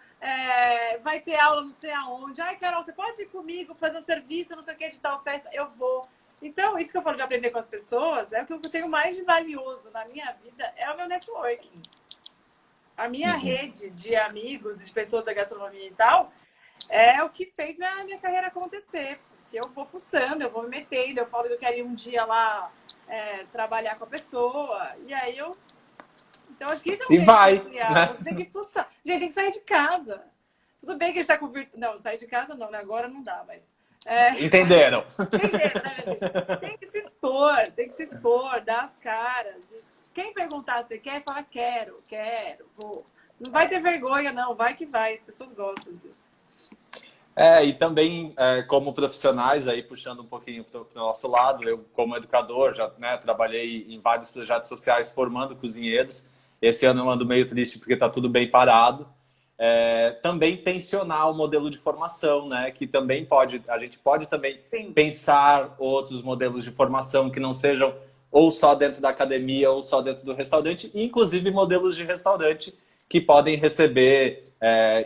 Vai ter aula não sei aonde. Ai, Carol, você pode ir comigo, fazer um serviço, não sei o que, de tal festa? Eu vou. Então, isso que eu falo de aprender com as pessoas é o que eu tenho mais de valioso na minha vida, é o meu networking. A minha rede de amigos e de pessoas da gastronomia e tal é o que fez minha carreira acontecer. Porque eu vou fuçando, eu vou me metendo, eu falo que eu quero ir um dia lá trabalhar com a pessoa. E aí eu Então, acho que isso é um E jeito vai, de criar. né? Você tem que fuçar. Gente, tem que sair de casa. Tudo bem que a gente tá com Não, sair de casa não, né? Agora não dá, mas... Entenderam? Entenderam, né, minha gente? Tem que se expor, dar as caras. Quem perguntar se quer, fala quero, vou. Não vai ter vergonha, não. Vai que vai. As pessoas gostam disso. E também, como profissionais, aí puxando um pouquinho para o nosso lado, eu como educador já, né, trabalhei em vários projetos sociais formando cozinheiros. Esse ano eu ando meio triste porque está tudo bem parado. Também tensionar o modelo de formação, né, que também a gente pode também Sim. pensar outros modelos de formação que não sejam ou só dentro da academia ou só dentro do restaurante, inclusive modelos de restaurante que podem receber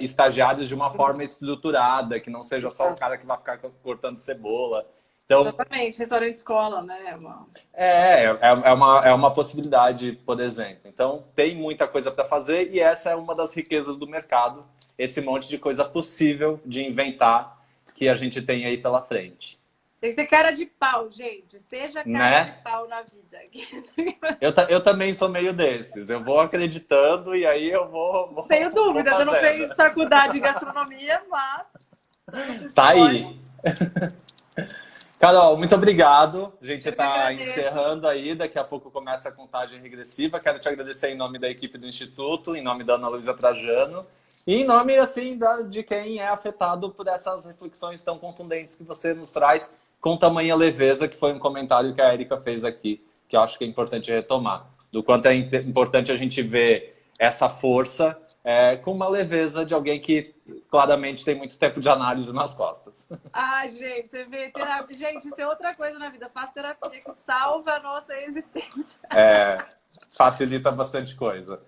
estagiários de uma forma estruturada, que não seja só o cara que vai ficar cortando cebola. Então, exatamente, restaurante escola, né? é uma possibilidade, por exemplo. Então, tem muita coisa para fazer e essa é uma das riquezas do mercado, esse monte de coisa possível de inventar que a gente tem aí pela frente. Tem que ser cara de pau, gente. Seja cara Né? de pau na vida. Eu também sou meio desses. Eu vou acreditando e aí eu vou Tenho dúvidas, vou eu não fazendo. fiz faculdade de gastronomia, mas... Tá aí. Carol, muito obrigado. A gente Eu que está agradeço. encerrando aí, daqui a pouco começa a contagem regressiva. Quero te agradecer em nome da equipe do Instituto, em nome da Ana Luísa Trajano e em nome assim de quem é afetado por essas reflexões tão contundentes que você nos traz com tamanha leveza, que foi um comentário que a Érica fez aqui, que eu acho que é importante retomar. Do quanto é importante a gente ver essa força com uma leveza de alguém que claramente tem muito tempo de análise nas costas. Ah, gente, você vê, terapia. Gente, isso é outra coisa na vida. Faço terapia que salva a nossa existência. Facilita bastante coisa.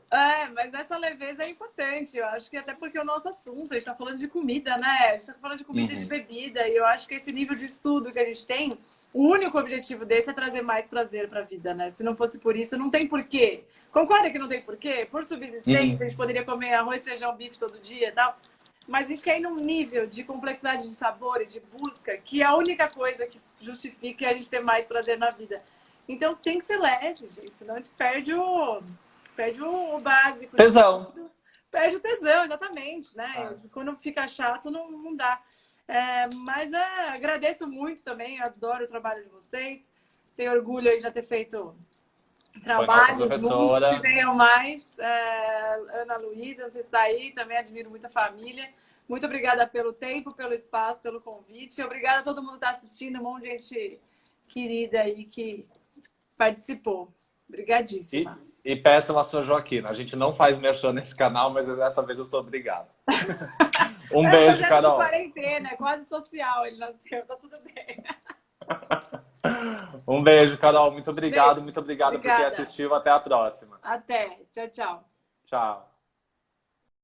Mas essa leveza é importante. Eu acho que até porque o nosso assunto, a gente tá falando de comida, né? A gente tá falando de comida e de bebida. E eu acho que esse nível de estudo que a gente tem, o único objetivo desse é trazer mais prazer pra vida, né? Se não fosse por isso, não tem porquê. Concorda que não tem porquê? Por subsistência, a gente poderia comer arroz, feijão, bife todo dia e tal. Mas a gente quer ir num nível de complexidade de sabor e de busca que a única coisa que justifica é a gente ter mais prazer na vida. Então tem que ser leve, gente, senão a gente perde o básico. Tesão. Perde o tesão, exatamente, né? Quando fica chato, não dá. Mas agradeço muito também, adoro o trabalho de vocês. Tenho orgulho aí de já ter feito trabalhos juntos, que venham mais. Ana Luísa, você está aí, também admiro muito a família. Muito obrigada pelo tempo, pelo espaço, pelo convite. Obrigada a todo mundo que está assistindo, um monte de gente querida aí que participou. Obrigadíssima. E peçam a sua Joaquina. A gente não faz merchan nesse canal, mas dessa vez eu sou obrigado. Um beijo, Carol. De quarentena, é quase social, ele nasceu, tá tudo bem. Um beijo, Carol. Muito obrigado. Beijo. Muito obrigado por Obrigada. quem assistiu. Até a próxima. Até. Tchau, tchau. Tchau.